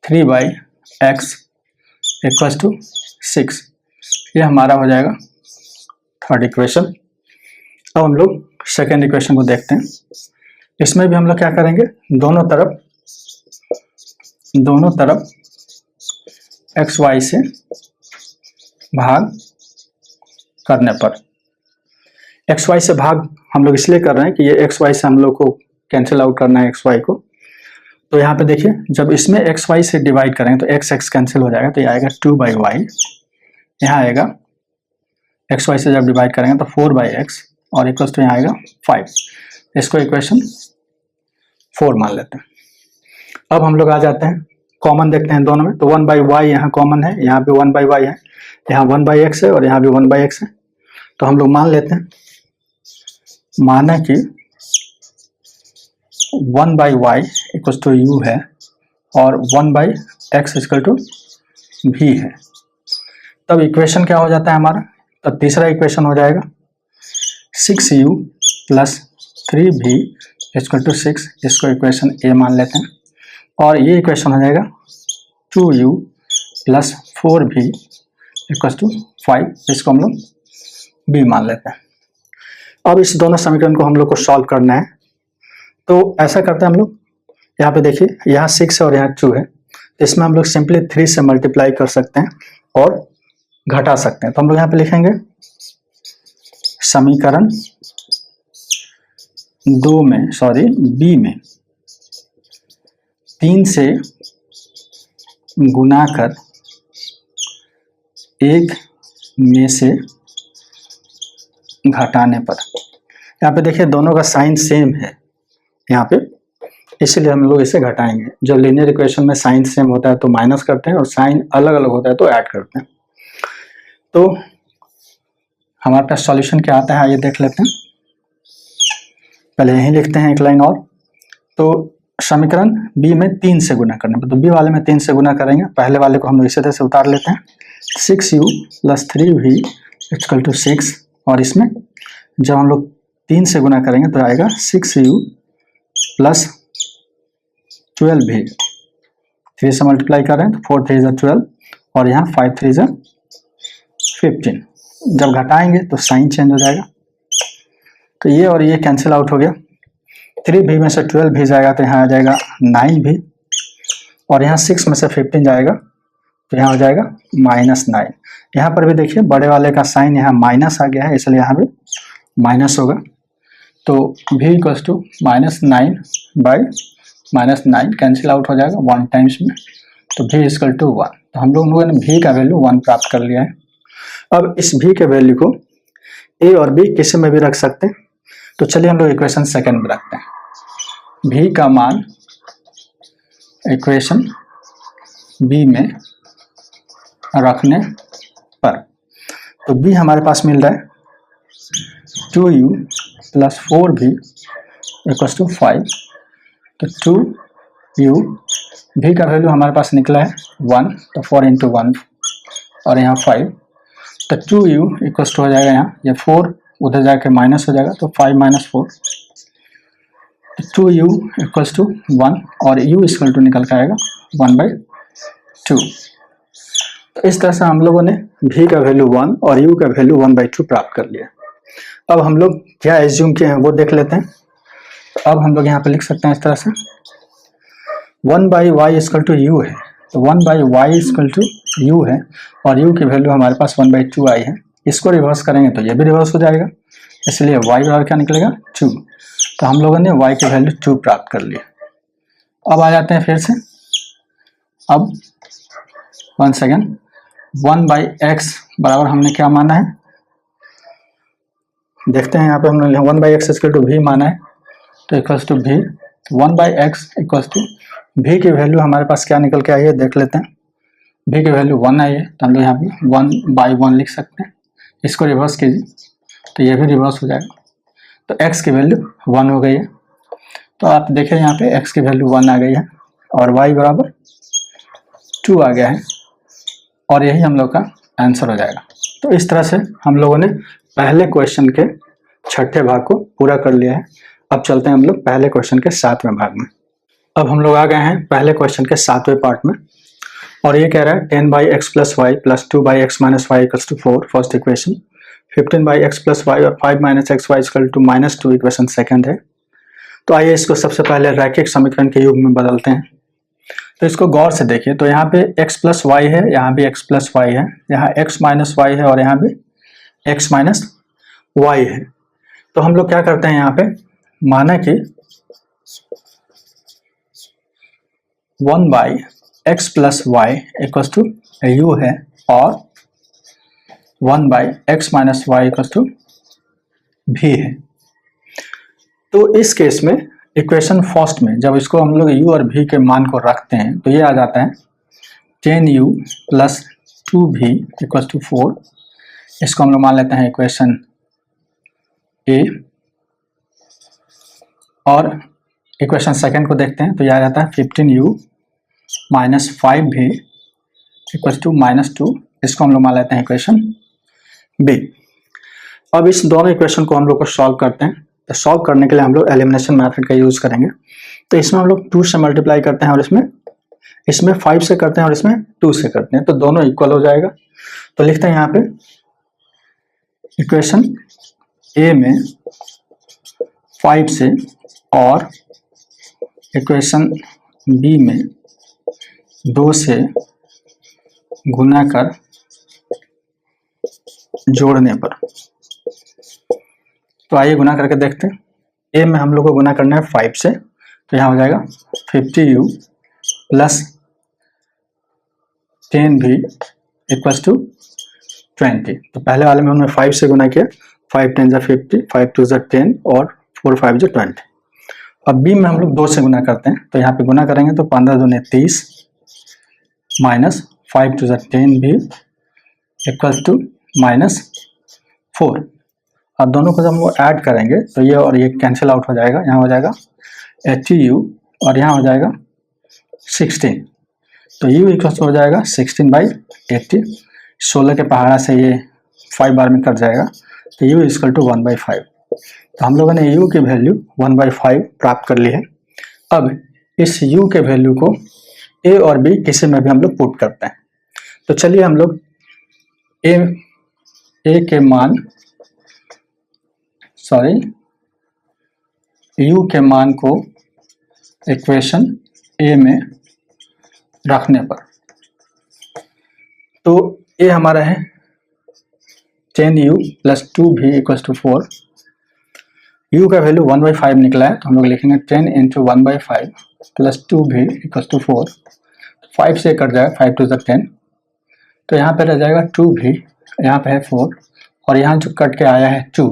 3x = 6। ये हमारा हो जाएगा थर्ड इक्वेशन। अब हम लोग सेकेंड इक्वेशन को देखते हैं। इसमें भी हम लोग क्या करेंगे, दोनों तरफ xy से भाग करने पर, xy से भाग हम लोग इसलिए कर रहे हैं कि ये xy से हम लोग को कैंसिल आउट करना है xy को। तो यहाँ पे देखिए जब इसमें xy से डिवाइड करेंगे तो x कैंसिल हो जाएगा, तो ये आएगा 2/y, यहाँ आएगा xy से जब डिवाइड करेंगे तो 4/x और इक्वल्स तो यहाँ आएगा 5। इसको इक्वेशन 4 मान लेते हैं। अब हम लोग आ जाते हैं कॉमन देखते हैं दोनों में, तो 1/y यहाँ कॉमन है, यहाँ पे 1/y है, यहाँ 1/x है और यहाँ भी 1/x है। तो हम लोग मान लेते हैं, माना कि 1/y = u है और 1/x = v है। तब इक्वेशन क्या हो जाता है हमारा, तब तीसरा इक्वेशन हो जाएगा 6u + 3v = 6। इसको इक्वेशन ए मान लेते हैं और ये इक्वेशन हो जाएगा 2u + 4v = 5। इसको हम लोग b मान लेते हैं। अब इस दोनों समीकरण को हम लोग को सॉल्व करना है, तो ऐसा करते हैं हम लोग, यहाँ पे देखिए यहाँ 6 है और यहाँ 2 है, तो इसमें हम लोग सिंपली 3 से मल्टीप्लाई कर सकते हैं और घटा सकते हैं। तो हम लोग यहाँ पे लिखेंगे समीकरण बी में 3 से गुना कर 1 में से घटाने पर। यहाँ पे देखिए दोनों का साइन सेम है यहाँ पे, इसलिए हम लोग इसे घटाएंगे। जब लीनियर इक्वेशन में साइन सेम होता है तो माइनस करते हैं और साइन अलग अलग होता है तो ऐड करते हैं। तो हमारे पास सॉल्यूशन क्या आता है, ये देख लेते हैं। पहले यहीं लिखते हैं एक लाइन और, तो समीकरण बी में 3 से गुना करने पर, तो बी वाले में 3 से गुना करेंगे, पहले वाले को हम लोग इसी तरह से उतार लेते हैं। 6u + 3v = 6 और इसमें जब हम लोग 3 से गुना करेंगे तो आएगा 6u + 12v। 3 से मल्टीप्लाई कर रहे हैं तो 4 3 = 12 और यहाँ 5 3 = 15। जब घटाएंगे तो साइन चेंज हो जाएगा, तो ये और ये कैंसिल आउट हो गया। 3v में से 12v जाएगा तो यहाँ आ जाएगा 9v और यहाँ 6 में से 15 जाएगा तो यहाँ हो जाएगा -9। यहाँ पर भी देखिए बड़े वाले का साइन यहाँ माइनस आ गया है, इसलिए यहाँ भी माइनस होगा। तो v equals to -9 by -9 cancel out हो जाएगा 1 टाइम्स में, तो v इक्वल टू 1। तो हम लोगों ने v का वैल्यू 1 प्राप्त कर लिया है। अब इस v के वैल्यू को a और b किसी में भी रख सकते हैं, तो चलिए हम लोग इक्वेशन सेकंड में रखते हैं। v का मान इक्वेशन b में रखने पर, तो b हमारे पास मिल रहा है 2u plus 4v equals to 5। तो 2u, v का वैल्यू हमारे पास निकला है 1, तो 4 इंटू 1 और यहाँ 5, तो 2u इक्वल्स टू हो जाएगा यहाँ, ये 4 उधर जाके माइनस हो जाएगा, तो 5 माइनस 4, 2u इक्वल्स टू 1 और u इक्वल टू निकल के आएगा 1/2। तो इस तरह से हम लोगों ने v का वैल्यू 1 और u का वैल्यू 1/2 प्राप्त कर लिया। अब हम लोग क्या एज्यूम किए हैं वो देख लेते हैं। तो अब हम लोग यहाँ पे लिख सकते हैं इस तरह से 1/y इक्वल टू u है, तो 1/y इक्वल टू u है और u की वैल्यू हमारे पास 1/2 आई है। इसको रिवर्स करेंगे तो ये भी रिवर्स हो जाएगा, इसलिए y बराबर क्या निकलेगा 2। तो हम लोगों ने y की वैल्यू 2 प्राप्त कर लिया। अब आ जाते हैं फिर से, अब 1 सेकेंड, 1/x बराबर हमने क्या माना है, देखते हैं यहाँ पे हमने 1/x इक्वल टू v माना है, तो equals to v, 1/x equals to v की वैल्यू हमारे पास क्या निकल के आई है देख लेते हैं। v की वैल्यू 1 आई है, तो हम लोग यहाँ पे 1/1 लिख सकते हैं। इसको रिवर्स कीजिए तो ये भी रिवर्स हो जाएगा, तो x की वैल्यू 1 हो गई है। तो आप देखें यहाँ पे x की वैल्यू 1 आ गई है और y बराबर 2 आ गया है, और यही हम लोग का आंसर हो जाएगा। तो इस तरह से हम लोगों ने पहले क्वेश्चन के छठे भाग को पूरा कर लिया है। अब चलते हैं हम लोग पहले क्वेश्चन के 7वें भाग में। अब हम लोग आ गए हैं पहले क्वेश्चन के 7वें पार्ट में, और ये कह रहा है 10/x plus y plus 2/x minus y equals to 4 first equation, 15/x plus y और 5 - xy equal to -2 equation second है। तो आइए इसको सबसे पहले रैखिक समीकरण के युग में बदलते हैं। तो इसको गौर से देखिए, तो यहाँ पे x प्लस वाई है, यहाँ भी x प्लस वाई है, यहाँ x माइनस वाई है और यहाँ भी x माइनस वाई है। तो हम लोग क्या करते हैं यहाँ पे, माना कि 1/x plus y equals to u है और 1/x minus y equals to v है। तो इस केस में इक्वेशन फर्स्ट में जब इसको हम लोग u और v के मान को रखते हैं तो ये आ जाता है 10u plus 2v equals to 4। इसको हम लोग मान लेते हैं इक्वेशन ए, और इक्वेशन सेकंड को देखते हैं तो ये आ जाता है 15u minus 5v equals to -2। इसको हम लोग मान लेते हैं इक्वेशन बी। अब इस दोनों इक्वेशन को हम लोग को सॉल्व करते हैं, तो सॉल्व करने के लिए हम लोग एलिमिनेशन मेथड का यूज करेंगे। तो इसमें हम लोग 2 से मल्टीप्लाई करते हैं और इसमें 5 से करते हैं और इसमें 2 से करते हैं, तो दोनों इक्वल हो जाएगा। तो लिखते हैं यहाँ पे इक्वेशन ए में 5 से और इक्वेशन बी में 2 से गुना कर जोड़ने पर। तो आइए गुना करके देखते हैं। ए में हम लोग को गुना करना है 5 से, तो यहाँ हो जाएगा 50u plus 10v equals to 20। तो पहले वाले में हमने 5 से गुना किया, 5 10 50, 5 2 10 और 4 5 20। अब बी में हम लोग 2 से गुना करते हैं, तो यहाँ पे गुना करेंगे तो 15 दूने 30 माइनस 5 2 10v इक्वल टू -4। अब दोनों को जब हम लोग ऐड करेंगे तो ये और ये कैंसिल आउट हो जाएगा, यहाँ हो जाएगा 80u और यहाँ हो जाएगा 16। तो u इक्वल हो जाएगा 16/80। 16 के पहाड़ा से ये 5 बार में कट जाएगा, तो u इक्वल टू 1/5। तो हम लोगों ने u की वैल्यू 1/5 प्राप्त कर ली है। अब इस u के वैल्यू को a और b किसी में भी हम लोग पुट करते हैं। तो चलिए हम लोग a के मान u के मान को इक्वेशन a में रखने पर। तो ये हमारा है 10u plus 2v equal to 4। u का वैल्यू 1/5 निकला है, तो हम लोग लिखेंगे 10 into 1/5 plus 2v equal to 4। 5 से कट जाएगा, 5 टू 10, तो यहाँ पे रह जाएगा 2v, यहाँ पे है 4 और यहाँ जो कट के आया है 2,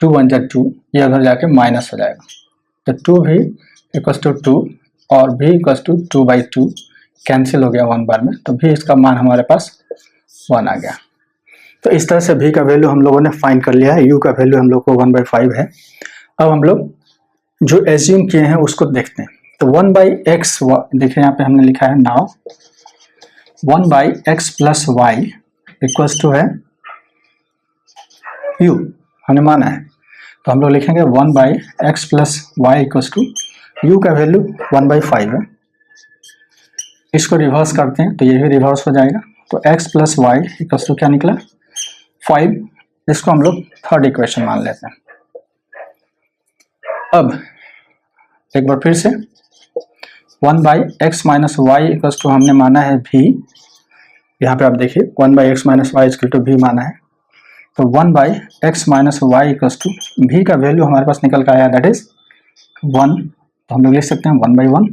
2 1 जा 2, ये उधर जाके माइनस हो जाएगा। तो 2v इक्वल टू 2 और v इक्वल टू 2/2 कैंसिल हो गया 1 बार में, तो v इसका मान हमारे पास 1 आ गया। तो इस तरह से v का वैल्यू हम लोगों ने फाइंड कर लिया है, u का वैल्यू हम लोग को 1/5 है। अब हम लोग जो एज्यूम किए हैं उसको देखते हैं। तो 1/x, देखिए यहाँ पे हमने लिखा है now 1/x plus y equals to है u, हमने माना है, तो हम लोग लिखेंगे 1/x plus y equals to u का वैल्यू 1/5 है। इसको रिवर्स करते हैं तो ये भी रिवर्स हो जाएगा, तो x plus y equals to क्या निकला 5। इसको हम लोग थर्ड इक्वेशन मान लेते हैं। अब एक बार फिर से 1/x minus y equals to हमने माना है v, यहाँ पे आप देखिए 1/x minus y equal to v माना है, तो 1/x minus y equals to v का वैल्यू हमारे पास निकल कर आया दैट इज 1, तो हम लोग लिख सकते हैं 1/1।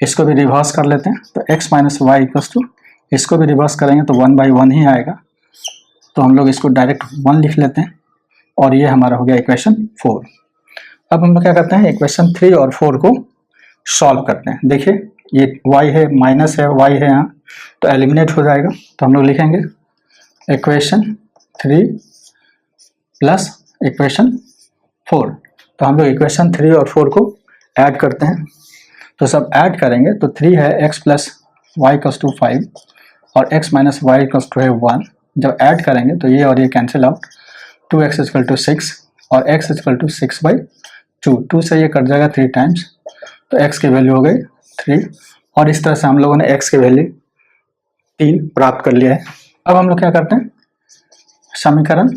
इसको भी रिवर्स कर लेते हैं, तो x minus y equals to, इसको भी रिवर्स करेंगे तो 1/1 ही आएगा, तो हम लोग इसको डायरेक्ट 1 लिख लेते हैं और ये हमारा हो गया इक्वेशन 4। अब हम लोग क्या करते हैं, इक्वेशन 3 और 4 को सॉल्व करते हैं। देखिए ये y है, माइनस है, y है यहाँ, तो एलिमिनेट हो जाएगा, तो हम लोग लिखेंगे इक्वेशन 3 प्लस इक्वेशन 4। तो हम लोग इक्वेशन 3 और 4 को ऐड करते हैं, तो सब ऐड करेंगे तो 3 है x plus y equals to 5 और x minus y equals to है 1। जब ऐड करेंगे तो ये और ये cancel out, 2x equal to 6 और x इक्वल टू 6/2, 2 से ये कट जाएगा 3 टाइम्स, तो x की वैल्यू हो गई 3 और इस तरह से हम लोगों ने x की वैल्यू 3 प्राप्त कर लिया है। अब हम लोग क्या करते हैं, समीकरण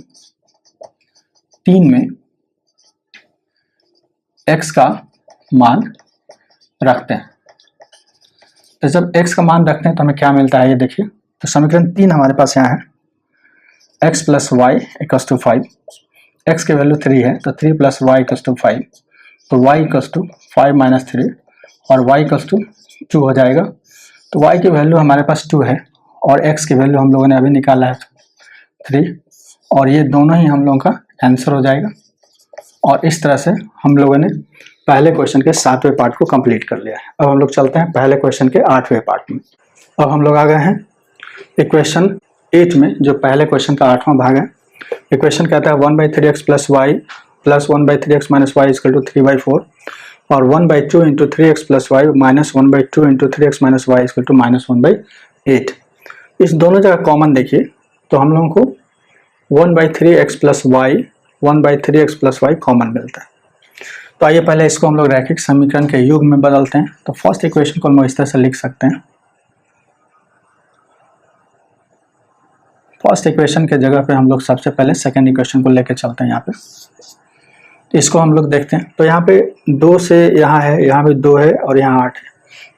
3 में x का मान रखते हैं। तो जब x का मान रखते हैं तो हमें क्या मिलता है ये देखिए, तो समीकरण 3 हमारे पास यहाँ है x plus y equals to 5, x की वैल्यू 3 है तो 3 प्लस वाई इक्वल्स टू 5, तो y इक्वल्स टू 5 माइनस 3 और y इक्वल्स टू 2 हो जाएगा। तो y की वैल्यू हमारे पास 2 है और x की वैल्यू हम लोगों ने अभी निकाला है 3, और ये दोनों ही हम लोगों का आंसर हो जाएगा। और इस तरह से हम लोगों ने पहले क्वेश्चन के 7वें पार्ट को कंप्लीट कर लिया है। अब हम लोग चलते हैं पहले क्वेश्चन के 8वें पार्ट में। अब हम लोग आ गए हैं इक्वेशन 8 में, जो पहले क्वेश्चन का 8वां भाग है। इक्वेशन कहता है 1/3x plus y plus 1/3x minus y equal to 3/4 और 1/2 into 3x plus y minus 1/2 into 3x minus y equal to minus 1/8। इस दोनों जगह कॉमन देखिए, तो हम लोगों को 1/3x plus y 1/3x plus y common मिलता है। तो आइए पहले इसको हम लोग रैखिक समीकरण के युग में बदलते हैं। तो फर्स्ट इक्वेशन को हम इस तरह से लिख सकते हैं, फर्स्ट इक्वेशन के जगह पे हम लोग सबसे पहले सेकंड इक्वेशन को लेके चलते हैं यहाँ पे। तो इसको हम लोग देखते हैं, तो यहाँ पे 2 से यहाँ है, यहाँ पे 2 है और यहाँ 8 है,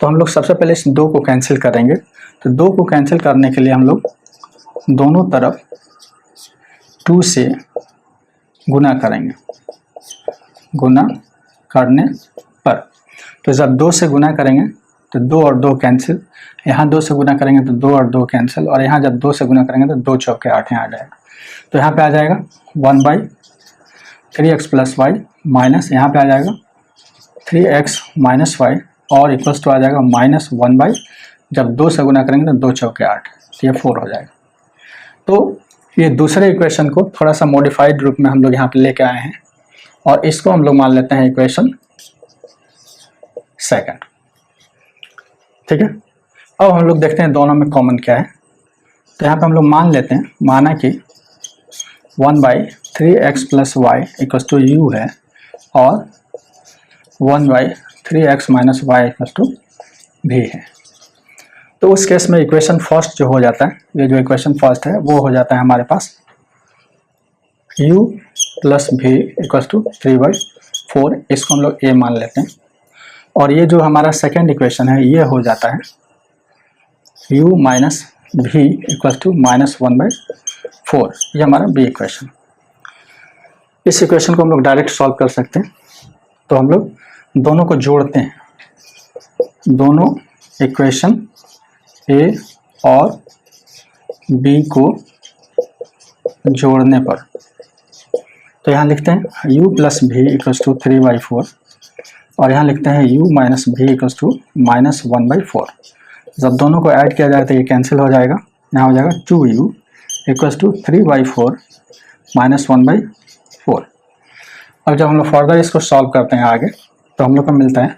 तो हम लोग सबसे पहले इस 2 को कैंसिल करेंगे। तो 2 को कैंसिल करने के लिए हम लोग दोनों तरफ 2 से गुना करेंगे, गुना करने पर, तो जब 2 से गुना करेंगे तो 2 और 2 कैंसिल, यहाँ 2 से गुना करेंगे तो 2 और 2 कैंसिल, और यहाँ जब 2 से गुना करेंगे तो 2 चौके 8 यहाँ आ जाएगा। तो यहाँ पे आ जाएगा 1/3x प्लस वाई माइनस यहाँ पे आ जाएगा 3x माइनस वाई और इक्वल्स टू आ जाएगा माइनस 1/, जब 2 से गुना करेंगे तो 2 चौके 8, तो ये 4 हो जाएगा। तो ये दूसरे इक्वेशन को थोड़ा सा मॉडिफाइड रूप में हम लोग यहाँ पे लेके आए हैं और इसको हम लोग मान लेते हैं इक्वेशन सेकंड, ठीक है। अब हम लोग देखते हैं दोनों में कॉमन क्या है। तो यहाँ पे हम लोग मान लेते हैं, माना कि 1/3x plus y equals to u है और 1/3x minus y equals to भी है। तो उस केस में इक्वेशन फर्स्ट जो हो जाता है, ये जो इक्वेशन फर्स्ट है वो हो जाता है हमारे पास u प्लस भी इक्वल्स टू 3/4, इसको हम लोग a मान लेते हैं। और ये जो हमारा सेकेंड इक्वेशन है ये हो जाता है u माइनस भी इक्वल टू -1/4, ये हमारा बी इक्वेशन। इस इक्वेशन को हम लोग डायरेक्ट सॉल्व कर सकते हैं। तो हम लोग दोनों को जोड़ते हैं, दोनों इक्वेशन ए और बी को जोड़ने पर, तो यहाँ लिखते हैं u प्लस भी इक्वल टू 3/4 और यहाँ लिखते हैं u माइनस भी इक्वल टू -1/4। जब दोनों को ऐड किया जाए तो ये कैंसिल हो जाएगा, यहाँ हो जाएगा 2u इक्वल टू 3/4 -1/4। अब जब हम लोग फर्दर इसको सॉल्व करते हैं आगे, तो हम लोग को मिलता है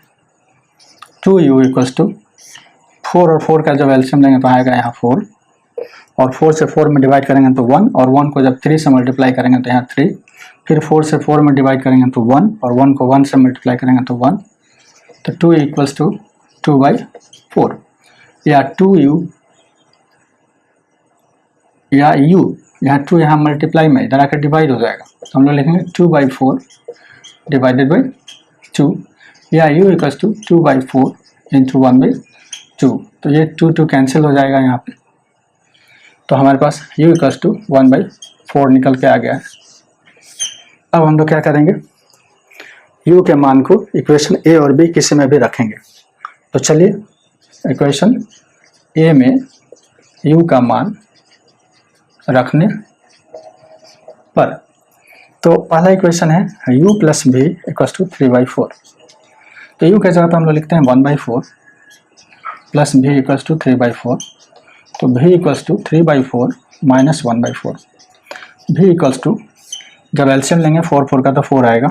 2u इक्वल टू 4 और 4 का जब एलसीएम लेंगे तो आएगा यहाँ 4 और 4 से 4 में डिवाइड करेंगे तो 1 और 1 को जब 3 से मल्टीप्लाई करेंगे तो यहाँ 3, फिर 4 से 4 में डिवाइड करेंगे तो 1 और 1 को 1 से मल्टीप्लाई करेंगे तो 1, तो 2 इक्वल्स टू 2/4 या 2u या u, यहाँ 2 यहाँ मल्टीप्लाई में इधर आकर डिवाइड हो जाएगा, तो हम लोग लिखेंगे 2/4 डिवाइडेड बाई 2 या u इक्वल्स टू 2/4 इंटू 1/2, तो ये 2 कैंसिल हो जाएगा यहाँ पे, तो हमारे पास u इक्वल्स टू 1/4 निकल के आ गया है। अब हम लोग क्या करेंगे, u के मान को इक्वेशन a और b किसी में भी रखेंगे। तो चलिए इक्वेशन a में u का मान रखने पर, तो पहला इक्वेशन है u प्लस भी इक्वल टू 3/4, तो u के जगह पर हम लोग लिखते हैं 1/4 प्लस भी इक्वल टू 3/4, तो v equals to 3/4 -1/4, v equals to जब एलसीएम लेंगे 4 4 का तो 4 आएगा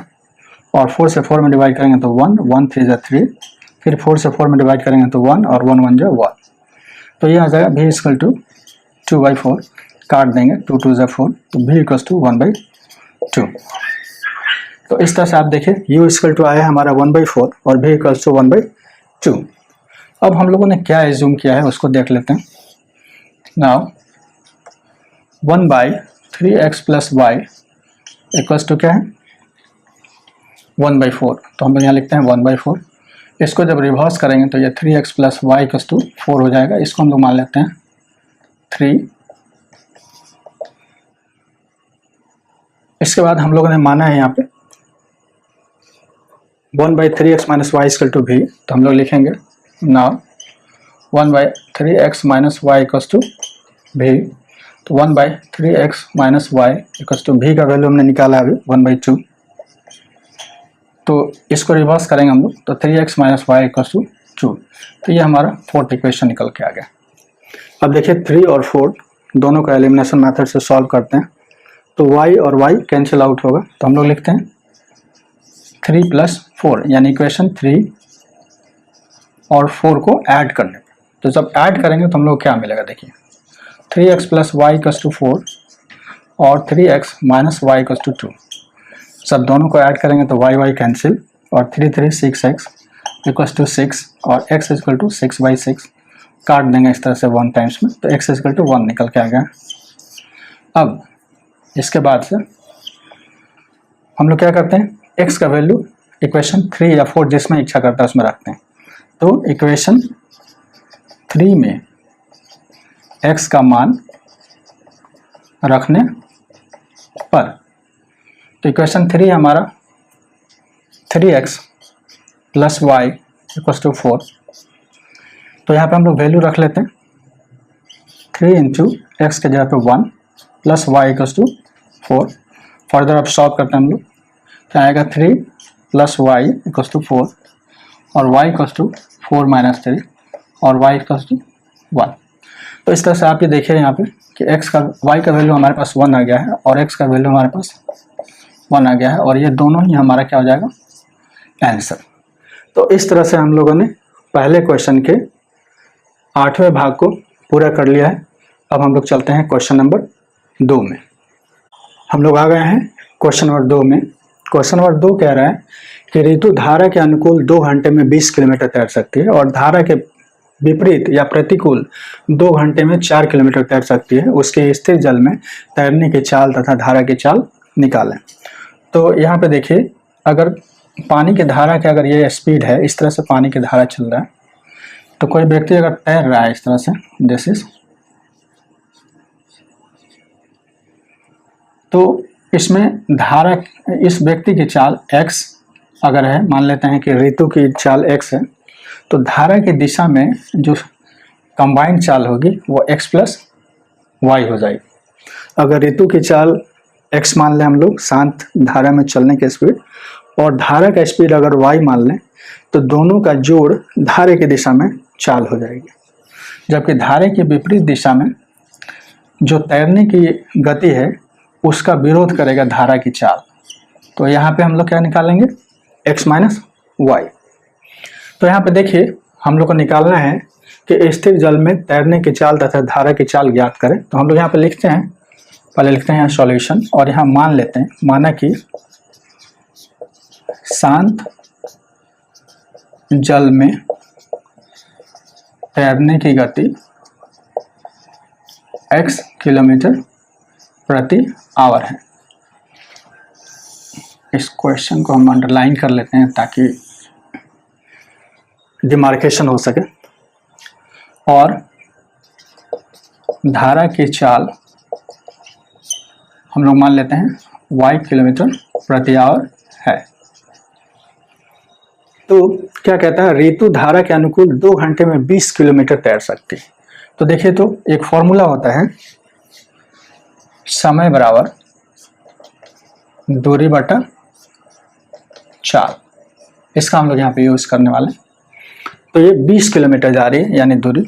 और 4 से 4 में डिवाइड करेंगे तो 1 1 3 जा 3, फिर 4 से 4 में डिवाइड करेंगे तो 1 और 1 1 जा 1, तो ये आ जाएगा v इक्वल टू 2/4, काट देंगे 2 2 जा 4, तो v इक्वल्स टू 1/2। तो इस तरह से आप देखिए u इक्वल टू आया हमारा 1/4 और v इक्वल्स टू 1/2। अब हम लोगों ने क्या एज्यूम किया है उसको देख लेते हैं। Now 1/3x plus y equals to क्या है 1/4, तो हम लोग यहाँ लिखते हैं 1/4। इसको जब रिवर्स करेंगे तो ये 3x plus y equals to 4 हो जाएगा, इसको हम लोग मान लेते हैं 3। इसके बाद हम लोगों ने माना है यहाँ पे 1/3x minus y equal to भी, तो हम लोग लिखेंगे now 1/3x minus y equals to भी, तो 1/3x minus y equals to भी का वैल्यू हमने निकाला अभी 1/2, तो इसको रिवर्स करेंगे हम लोग तो 3x minus y equals to 2, तो ये हमारा फोर्थ इक्वेशन निकल के आ गया। अब देखिए 3 और 4 दोनों का एलिमिनेशन मेथड से सॉल्व करते हैं, तो y और y कैंसिल आउट होगा, तो हम लोग लिखते हैं 3 प्लस 4 यानी इक्वेशन 3 और 4 को ऐड करने पर, तो जब ऐड करेंगे तो हम लोग क्या मिलेगा, देखिए 3x plus y equals to 4 और 3x minus y equals to 2, सब दोनों को ऐड करेंगे तो y y कैंसिल और 3 3 6x इक्वल्स टू 6 और x इक्वल टू 6/6, काट देंगे इस तरह से 1 टाइम्स में, तो x इक्वल टू 1 निकल के आ गया। अब इसके बाद से हम लोग क्या करते हैं, x का वैल्यू इक्वेशन 3 या 4 जिसमें इच्छा करता है उसमें रखते हैं, तो इक्वेशन 3 में x का मान रखने पर, तो इक्वेशन 3 हमारा 3x plus y equals to 4, तो यहाँ पे हम लोग वैल्यू रख लेते हैं 3 इंटू एक्स के जगह पे 1 plus y equals to 4। Further अब सॉल्व करते हैं हम लोग, क्या आएगा 3 प्लस वाई इक्वल्स टू 4 और y इक्वल्स टू 4 माइनस 3 और y इक्वल्स टू 1। तो इस तरह से आप ये देखिए यहाँ पे कि x का y का वैल्यू हमारे पास 1 आ गया है और x का वैल्यू हमारे पास 1 आ गया है और ये दोनों ही हमारा क्या हो जाएगा, आंसर। तो इस तरह से हम लोगों ने पहले क्वेश्चन के 8वें भाग को पूरा कर लिया है। अब हम लोग चलते हैं क्वेश्चन नंबर 2 में। हम लोग आ गए हैं क्वेश्चन नंबर 2 में। क्वेश्चन नंबर 2 कह रहा है कि ऋतु धारा के अनुकूल 2 घंटे में 20 किलोमीटर तैर सकती है और धारा के विपरीत या प्रतिकूल 2 घंटे में 4 किलोमीटर तैर सकती है। उसके स्थिर जल में तैरने की चाल तथा धारा की चाल निकालें। तो यहाँ पे देखिए, अगर पानी की धारा के अगर ये स्पीड है, इस तरह से पानी की धारा चल रहा है, तो कोई व्यक्ति अगर तैर रहा है इस तरह से, दिस इज, तो इसमें धारा, इस व्यक्ति की चाल x अगर है, मान लेते हैं कि ऋतु की चाल x है, तो धारा की दिशा में जो कंबाइंड चाल होगी वो x प्लस वाई हो जाएगी। अगर ऋतु की चाल x मान लें हम लोग, शांत धारा में चलने की स्पीड, और धारा का स्पीड अगर y मान लें, तो दोनों का जोड़ धारे की दिशा में चाल हो जाएगी। जबकि धारे की विपरीत दिशा में जो तैरने की गति है उसका विरोध करेगा धारा की चाल। तो यहाँ पे हम लोग क्या निकालेंगे, x माइनस वाई। तो यहाँ पे देखिए हम लोग को निकालना है कि स्थिर जल में तैरने की चाल तथा धारा की चाल ज्ञात करें। तो हम लोग यहाँ पे लिखते हैं, पहले लिखते हैं यहाँ सॉल्यूशन, और यहाँ मान लेते हैं, माना कि शांत जल में तैरने की गति x किलोमीटर प्रति आवर है। इस क्वेश्चन को हम अंडरलाइन कर लेते हैं ताकि डिमार्केशन हो सके। और धारा की चाल हम लोग मान लेते हैं y किलोमीटर प्रति आवर है। तो क्या कहता है, ऋतु धारा के अनुकूल 2 घंटे में 20 किलोमीटर तैर सकती है। तो देखिए, तो एक फॉर्मूला होता है, समय बराबर दूरी बटा चाल, इसका हम लोग यहाँ पे यूज करने वाले हैं। तो ये 20 किलोमीटर जा रही है यानी दूरी,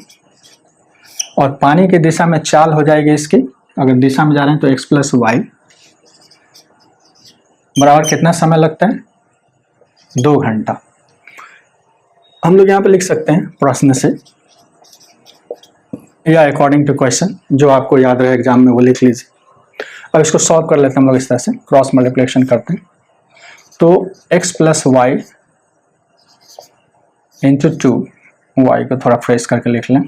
और पानी की दिशा में चाल हो जाएगी इसकी, अगर दिशा में जा रहे हैं तो x प्लस वाई बराबर कितना समय लगता है, 2 घंटा। हम लोग यहाँ पे लिख सकते हैं प्रश्न से या अकॉर्डिंग टू क्वेश्चन, जो आपको याद रहे एग्जाम में वो लिख लीजिए। अब इसको सॉल्व कर लेते हैं हम लोग इस तरह से, क्रॉस मल्टीप्लिकेशन करते हैं। तो x plus y into 2, y को थोड़ा फ्रेश करके लिख लें,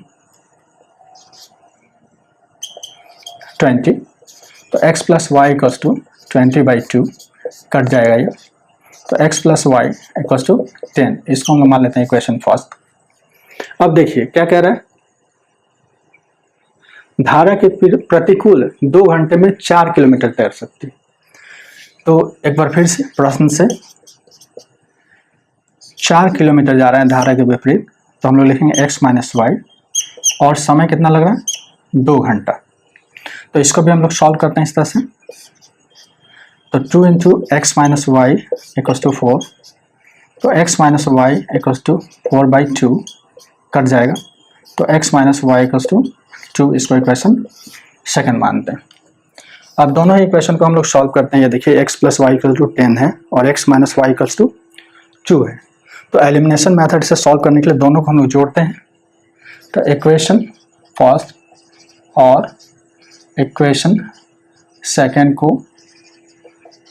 20। तो x plus y equals to 20/2, cut जाएगा ये, तो x plus y equals to 10। इसको हम मान लेते हैं इक्वेशन फर्स्ट। अब देखिए क्या कह रहा है, धारा के प्रतिकूल 2 घंटे में 4 किलोमीटर तैर सकती है। तो एक बार फिर से प्रश्न से, 4 किलोमीटर जा रहा है धारा के विपरीत, तो हम लोग लिखेंगे x माइनस वाई, और समय कितना लग रहा है, 2 घंटा। तो इसको भी हम लोग सॉल्व करते हैं इस तरह से। तो 2 into x minus y equals to 4, तो x minus y equals to 4/2, cut जाएगा, तो x minus y equals to 2, इसको इक्वेशन सेकंड मानते हैं। अब दोनों ही इक्वेशन को हम लोग सॉल्व करते हैं। ये देखिए x plus y equal to 10 है और x minus y equals to 2 है। तो एलिमिनेशन मेथड से सॉल्व करने के लिए दोनों को हम लोग जोड़ते हैं। तो इक्वेशन फर्स्ट और इक्वेशन सेकंड को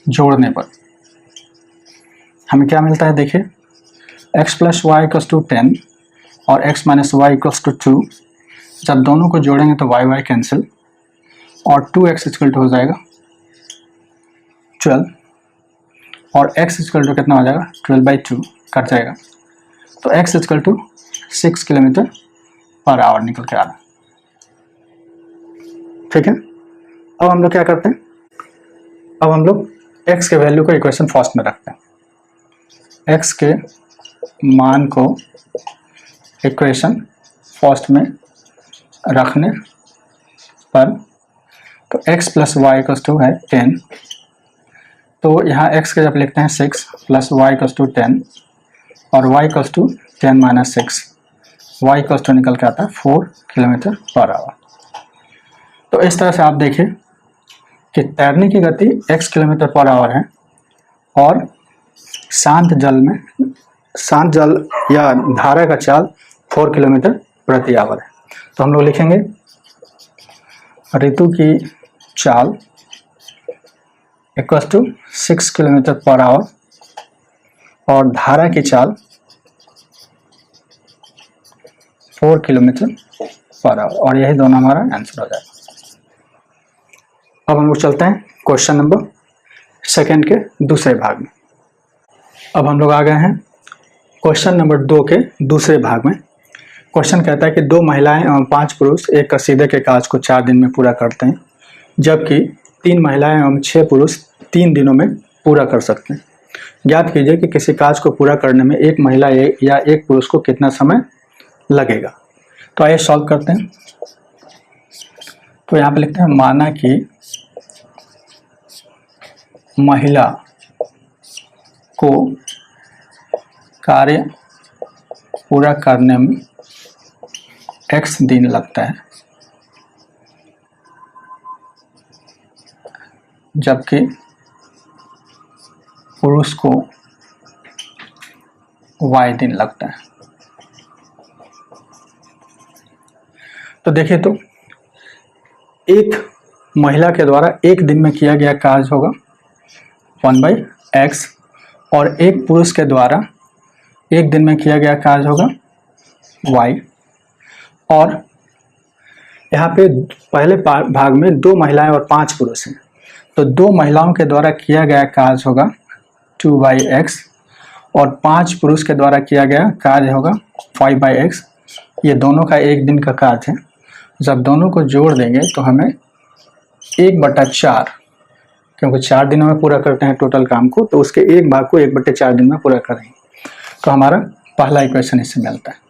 जोड़ने पर हमें क्या मिलता है, देखिए x plus y equals to 10 और x minus y equals to 2। जब दोनों को जोड़ेंगे तो y y कैंसिल, और 2x इक्वल टू हो जाएगा 12, और x इक्वल टू कितना हो जाएगा, 12/2, कट जाएगा, तो x equal to 6 kilometre per hour निकल के आ रहा है। ठीक है, अब हम लोग क्या करते हैं, अब हम लोग x के वैल्यू को इक्वेशन फर्स्ट में रखते हैं। x के मान को इक्वेशन फर्स्ट में रखने पर, तो x plus y equals to है 10, तो यहाँ x के जब लिखते हैं 6 प्लस वाई इक्वल्स टू 10 और y equals to 10 minus 6, y equals to निकल के आता है 4 किलोमीटर पर आवर। तो इस तरह से आप देखिए कि तैरने की गति x किलोमीटर पर आवर है और शांत जल या धारा का चाल 4 किलोमीटर प्रति आवर है। तो हम लोग लिखेंगे ऋतु की चाल equals to 6 kilometre per hour और धारा की चाल 4 किलोमीटर पर आवर, और यही दोनों हमारा आंसर हो जाएगा। अब हम लोग चलते हैं क्वेश्चन नंबर सेकंड के दूसरे भाग में। अब हम लोग आ गए हैं क्वेश्चन नंबर 2 के दूसरे भाग में। क्वेश्चन कहता है कि 2 महिलाएं एवं 5 पुरुष एक कसीदे के काज को 4 दिन में पूरा करते हैं, जबकि 3 महिलाएं एवं 6 पुरुष 3 दिनों में पूरा कर सकते हैं। ज्ञात कीजिए कि किसी काज को पूरा करने में एक महिला या एक पुरुष को कितना समय लगेगा। तो आइए सॉल्व करते हैं। तो यहाँ पे लिखते हैं माना कि महिला को कार्य पूरा करने में x दिन लगता है, जबकि पुरुष को y दिन लगता है। तो देखिए, तो एक महिला के द्वारा एक दिन में किया गया कार्य होगा 1/x और एक पुरुष के द्वारा एक दिन में किया गया कार्य होगा y। और यहाँ पे पहले भाग में 2 महिलाएं और 5 पुरुष हैं, तो 2 महिलाओं के द्वारा किया गया कार्य होगा 2/x और 5 पुरुष के द्वारा किया गया कार्य होगा 5/x। ये दोनों का एक दिन का कार्य है। जब दोनों को जोड़ देंगे तो हमें 1/4, क्योंकि 4 दिनों में पूरा करते हैं टोटल काम को, तो उसके एक भाग को 1/4 दिन में पूरा करेंगे। तो हमारा पहला इक्वेशन इससे मिलता है।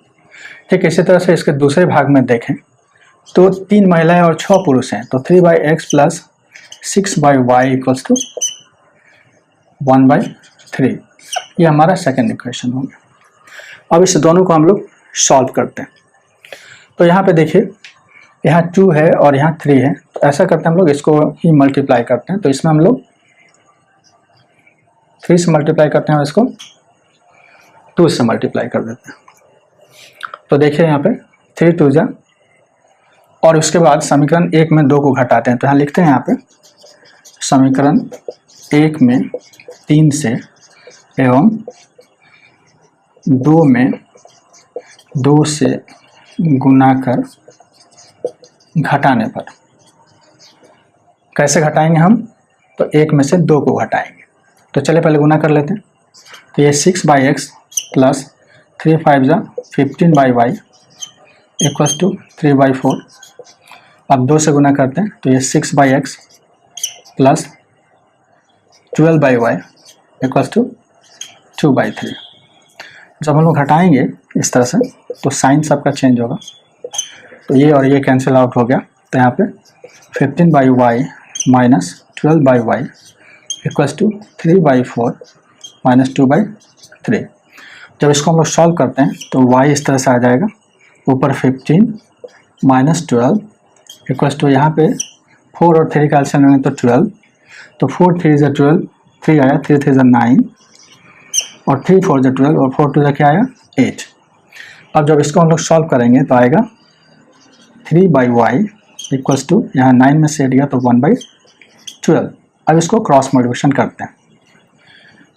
ठीक, इसी तरह से इसके दूसरे भाग में देखें तो 3 महिलाएं और 6 पुरुष हैं, तो 3/x plus 6/y equals to 1/3। ये हमारा सेकेंड इक्वेशन हो गया। अब इस दोनों को हम लोग सॉल्व करते हैं। तो यहाँ पे देखिए, यहाँ 2 है और यहाँ 3 है, तो ऐसा करते हैं हम लोग इसको ही मल्टीप्लाई करते हैं। तो इसमें हम लोग 3 से मल्टीप्लाई करते हैं और इसको 2 से मल्टीप्लाई कर देते हैं। तो देखिए यहाँ पे 3 2 जा, और उसके बाद समीकरण 1 में 2 को घटाते हैं। तो यहाँ लिखते हैं, यहाँ पे समीकरण 1 में 3 से एवं 2 में 2 से गुना कर घटाने पर। कैसे घटाएंगे हम? तो 1 में से 2 को घटाएंगे। तो चलिए पहले गुना कर लेते हैं। तो ये 6/x प्लस 3 5 जा 15/y इक्वल्स टू 3/4। अब 2 से गुना करते हैं, तो ये 6/x plus 12/y equals to 2/3। जब हम लोग घटाएंगे इस तरह से तो साइन सबका चेंज होगा, तो ये और ये कैंसिल आउट हो गया। तो यहाँ पे 15/y minus 12/y equals to 3/4 minus 2/3। जब इसको हम लोग सॉल्व करते हैं तो y इस तरह से आ जाएगा, ऊपर 15 माइनस 12 इक्वल्स टू यहाँ पे 4 और 3 का एलसीएम लेंगे तो 12, तो 4 3 जा 12, 3 आया, 3 3 जा 9 और 3 4 जा 12 और 4 2 जा क्या आया 8। अब जब इसको हम लोग सॉल्व करेंगे तो आएगा 3/y इक्वल्स टू यहाँ 9 में से 8 गया तो 1/12। अब इसको क्रॉस मल्टीप्लिकेशन करते हैं,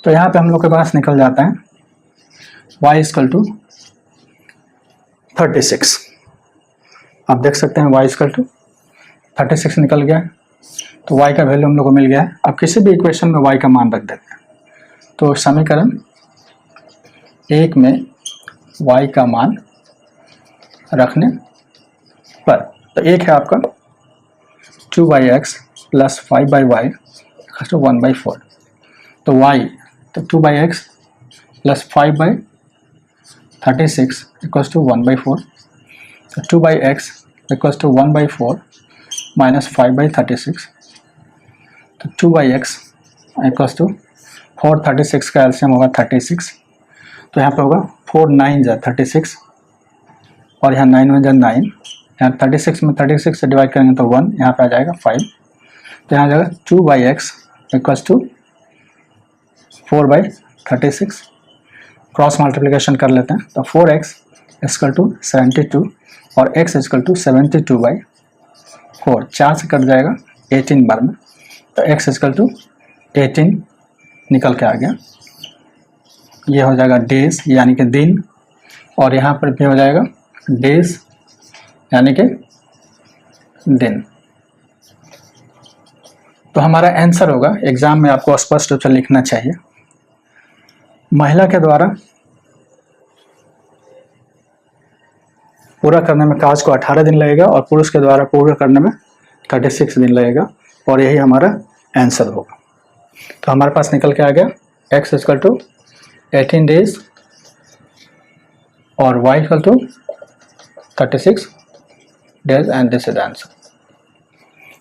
तो यहाँ पे हम लोग के पास निकल जाता है y इक्वल टू 36। आप देख सकते हैं y इक्वल टू 36 निकल गया, तो y का वैल्यू हम लोग को मिल गया है। अब किसी भी इक्वेशन में y का मान रख देते हैं, तो समीकरण 1 में y का मान रखने पर, तो एक है आपका 2/x plus 5/y equals to 1/4। तो y, तो 2/x प्लस 5/36 इक्वल्स टू 1/4। तो 2/x इक्वल्स टू 1/4 माइनस 5/36। तो 2/x इक्वल्स टू 436 का एलसीएम होगा 36। तो यहाँ पे होगा 4 9 जा 36 और यहाँ 9 1 जा 9, यहाँ 36 में 36 से डिवाइड करेंगे तो 1, यहाँ पे आ जाएगा 5। तो यहाँ आ जाएगा 2/x equals to 4/36। Cross multiplication कर लेते हैं, तो 4x इक्वल टू 72 और x इक्वल टू 72/4, 4 से कट जाएगा 18 बार में, तो x इक्वल टू 18 निकल के आ गया। ये हो जाएगा डेज यानी कि दिन, और यहाँ पर भी हो जाएगा डेज यानी कि दिन। तो हमारा आंसर होगा, एग्जाम में आपको स्पष्ट रूप से लिखना चाहिए, महिला के द्वारा पूरा करने में काज को 18 दिन लगेगा और पुरुष के द्वारा पूरा करने में 36 दिन लगेगा, और यही हमारा आंसर होगा। तो हमारे पास निकल के आ गया x इक्वल टू 18 डेज और y equal to 36 days and this is answer.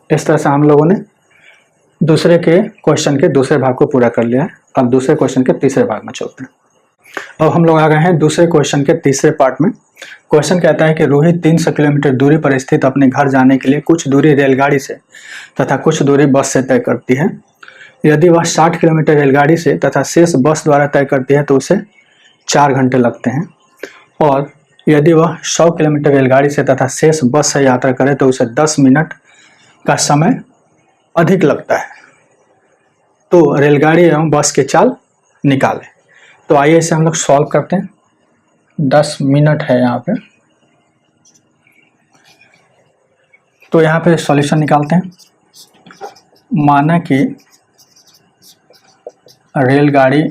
इस तरह से हम लोगों ने दूसरे के क्वेश्चन के दूसरे भाग को पूरा कर लिया है। अब दूसरे क्वेश्चन के तीसरे भाग में चलते हैं। अब हम लोग आ गए हैं दूसरे क्वेश्चन के तीसरे पार्ट में। क्वेश्चन कहता है कि रोहित 300 किलोमीटर दूरी पर स्थित अपने घर जाने के लिए कुछ दूरी रेलगाड़ी से तथा कुछ दूरी बस से तय करती है। यदि वह 60 किलोमीटर रेलगाड़ी से तथा शेष बस द्वारा तय करती है तो उसे 4 घंटे लगते हैं, और यदि वह 100 किलोमीटर रेलगाड़ी से तथा शेष बस से यात्रा करे तो उसे 10 मिनट का समय अधिक लगता है। तो रेलगाड़ी एवं बस के चाल निकालें। तो आइए इसे हम लोग सॉल्व करते हैं। 10 मिनट है यहाँ पे, तो यहाँ पे सॉल्यूशन निकालते हैं। माना कि रेलगाड़ी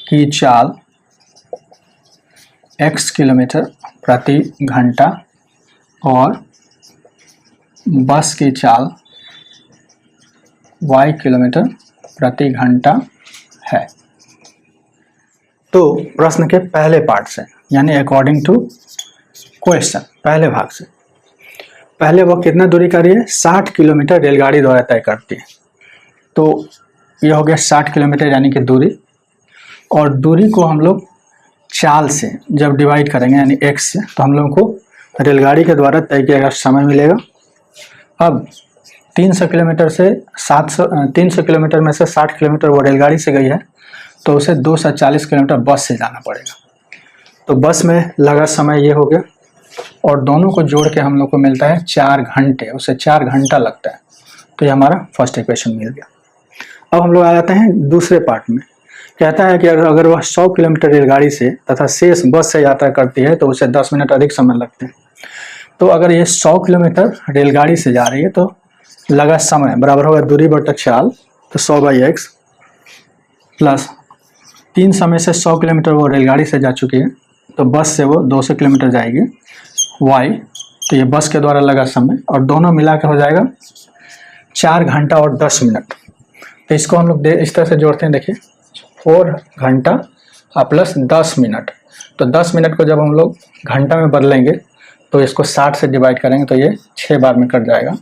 की चाल x किलोमीटर प्रति घंटा और बस की चाल y किलोमीटर प्रति घंटा है। तो प्रश्न के पहले पार्ट से, यानी अकॉर्डिंग टू क्वेश्चन, पहले भाग से, पहले वो कितना दूरी का रही है? 60 किलोमीटर रेलगाड़ी द्वारा तय करती है। तो ये हो गया 60 किलोमीटर यानी कि दूरी, और दूरी को हम लोग चाल से जब डिवाइड करेंगे यानी x से, तो हम लोगों को रेलगाड़ी के द्वारा तय किया गया समय मिलेगा। अब 300 किलोमीटर से 300 किलोमीटर में से 60 किलोमीटर वो रेलगाड़ी से गई है, तो उसे 240 किलोमीटर बस से जाना पड़ेगा। तो बस में लगा समय ये हो गया, और दोनों को जोड़ के हम लोग को मिलता है 4 घंटे, उसे 4 घंटा लगता है। तो ये हमारा फर्स्ट इक्वेशन मिल गया। अब हम लोग आ जाते हैं दूसरे पार्ट में। कहता है कि अगर वह 100 किलोमीटर रेलगाड़ी से तथा शेष बस से यात्रा करती है तो उसे 10 मिनट अधिक समय लगते हैं। तो अगर ये 100 किलोमीटर रेलगाड़ी से जा रही है तो लगा समय बराबर होगा दूरी बटा चाल, तो 100/x प्लस 3 समय से 100 किलोमीटर वो रेलगाड़ी से जा चुकी है, तो बस से वो 200 किलोमीटर जाएगी y, तो ये बस के द्वारा लगा समय, और दोनों मिला के हो जाएगा 4 घंटा और 10 मिनट। तो इसको हम लोग इस तरह से जोड़ते हैं, देखिए 4 घंटा प्लस 10 मिनट। तो 10 मिनट को जब हम लोग घंटा में बदलेंगे तो इसको 60 से डिवाइड करेंगे तो ये 6 बार में कट जाएगा,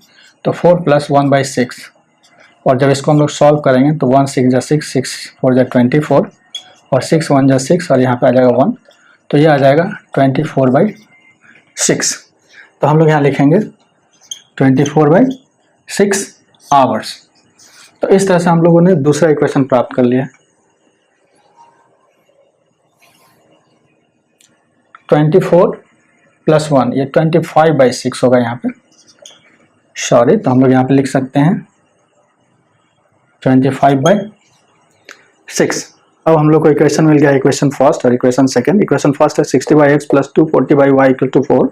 तो 4 + 1/6। और जब इसको हम लोग सॉल्व करेंगे तो 1 6 जा 6, 6 4 जा 24, और 6 1 जा 6, और यहाँ पे आ जाएगा 1, तो ये आ जाएगा 24/6। तो हम लोग यहाँ लिखेंगे 24/6 आवर्स। तो इस तरह से हम लोगों ने दूसरा इक्वेशन प्राप्त कर लिया। 24 + 1 ये 25/6 होगा यहाँ पे, सॉरी। तो हम लोग यहाँ पे लिख सकते हैं 25/6। अब हम लोग को इक्वेशन मिल गया, इक्वेशन फर्स्ट और इक्वेशन सेकंड। इक्वेशन फर्स्ट है 60/x + 240/y = 4,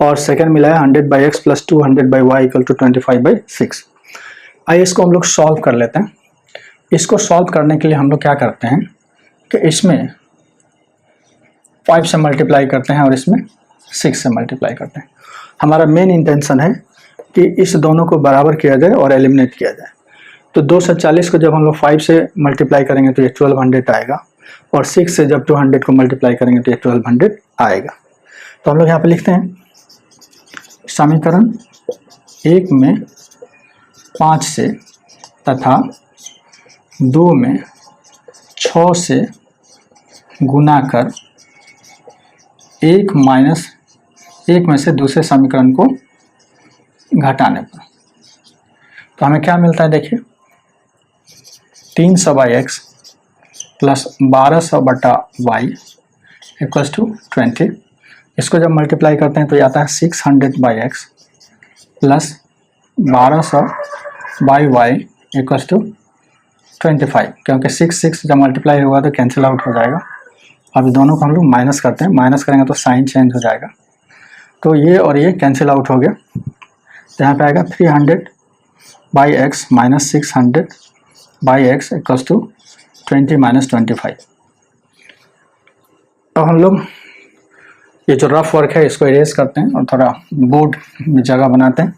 और सेकंड मिला है 100/x + 200/y = 25/6। आइए इसको हम लोग सॉल्व कर लेते हैं। इसको सॉल्व करने के लिए हम लोग क्या करते हैं कि इसमें 5 से मल्टीप्लाई करते हैं और इसमें 6 से मल्टीप्लाई करते हैं। हमारा मेन इंटेंशन है कि इस दोनों को बराबर किया जाए और एलिमिनेट किया जाए। तो 240 को जब हम लोग 5 से मल्टीप्लाई करेंगे तो ये 1200 आएगा, और 6 से जब 200 को मल्टीप्लाई करेंगे तो ये 1200 आएगा। तो हम लोग यहाँ पे लिखते हैं समीकरण 1 में 5 से तथा 2 में 6 से गुना कर 1 में से दूसरे समीकरण को घटाने पर तो हमें क्या मिलता है, देखिए 300/x प्लस 1200/y = 20। इसको जब मल्टीप्लाई करते हैं तो ये आता है 600/x प्लस 1200/y = 25, क्योंकि 6 जब मल्टीप्लाई होगा तो कैंसिल आउट हो जाएगा। अब दोनों को हम लोग माइनस करते हैं, माइनस करेंगे तो साइन चेंज हो जाएगा, तो ये और ये कैंसिल आउट हो गया। तो यहाँ पे आएगा 300/x - 600/x = 20 - 25। अब हम लोग ये जो रफ वर्क है इसको इरेज करते हैं और थोड़ा बोर्ड में जगह बनाते हैं।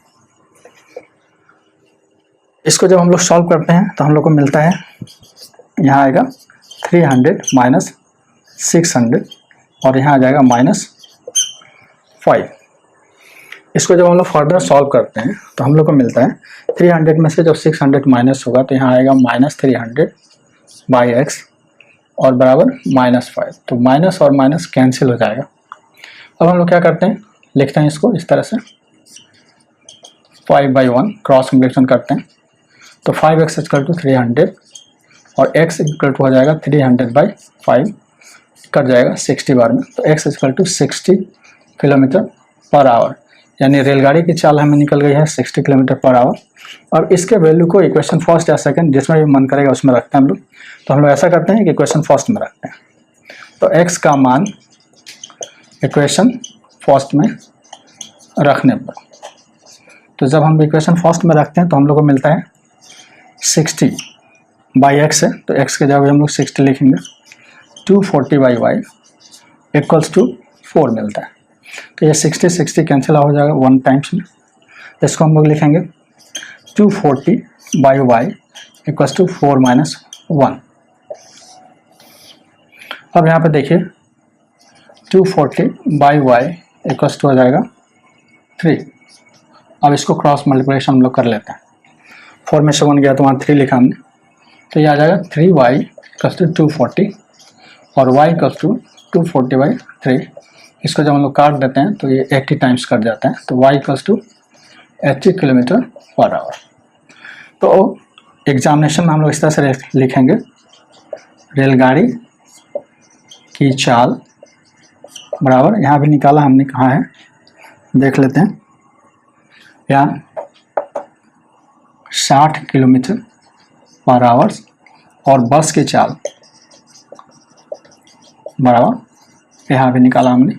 इसको जब हम लोग सॉल्व करते हैं तो हम लोग को मिलता है, यहाँ आएगा 300 माइनस 600 और यहाँ आ जाएगा -5। इसको जब हम लोग फर्दर सॉल्व करते हैं तो हम लोग को मिलता है 300 में से जब 600 माइनस होगा तो यहाँ आएगा -300/x और बराबर -5। तो माइनस और माइनस कैंसिल हो जाएगा। अब हम लोग क्या करते हैं, लिखते हैं इसको इस तरह से 5/1 क्रॉस मल्टीप्लिकेशन करते हैं। तो 5x = 300 और x हो जाएगा 300/5 कट जाएगा 60 बार में। तो x = 60 km/h, यानी रेलगाड़ी की चाल हमें निकल गई है 60 km/h। और इसके वैल्यू को इक्वेशन फर्स्ट या सेकंड जिसमें भी मन करेगा उसमें रखते हैं हम लोग। तो हम लोग ऐसा करते हैं कि इक्वेशन फर्स्ट में रखते हैं। तो x का मान इक्वेशन फर्स्ट में रखने पर, तो जब हम इक्वेशन फर्स्ट में रखते हैं तो हम लोग को मिलता है 60/x है, तो x के जगह हम लोग 60 लिखेंगे। 240/y = 4 मिलता है। तो ये 60 कैंसिल हो जाएगा 1 टाइम्स में। तो इसको हम लोग लिखेंगे 240/y = 4 - 1। अब यहाँ पे देखिए 240/y = हो जाएगा 3। अब इसको क्रॉस मल्टीप्लिकेशन हम लोग कर लेते हैं। 4 में से 1 गया तो वहाँ 3 लिखा हमने, तो ये आ जाएगा 3y = 240 और y = 240/3। इसको जब हम लोग काट देते हैं तो ये 80 टाइम्स कट जाता है। तो y = 80 km/h। तो एग्जामिनेशन में हम लोग इस तरह से लिखेंगे, रेलगाड़ी की चाल बराबर, यहाँ भी निकाला हमने, कहाँ है देख लेते हैं, यहाँ 60 km/h और बस की चाल बराबर, यहाँ भी निकाला हमने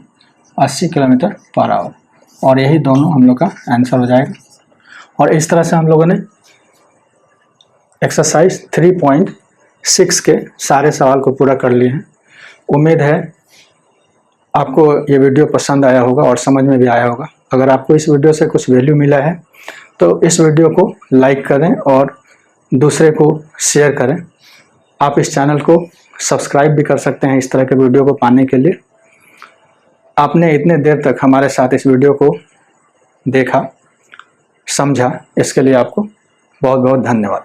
80 km/h। और यही दोनों हम लोग का आंसर हो जाएगा। और इस तरह से हम लोगों ने एक्सरसाइज 3.6 के सारे सवाल को पूरा कर लिए हैं। उम्मीद है आपको ये वीडियो पसंद आया होगा और समझ में भी आया होगा। अगर आपको इस वीडियो से कुछ वैल्यू मिला है तो इस वीडियो को लाइक करें और दूसरे को शेयर करें। आप इस चैनल को सब्सक्राइब भी कर सकते हैं इस तरह के वीडियो को पाने के लिए। आपने इतने देर तक हमारे साथ इस वीडियो को देखा, समझा, इसके लिए आपको बहुत बहुत धन्यवाद।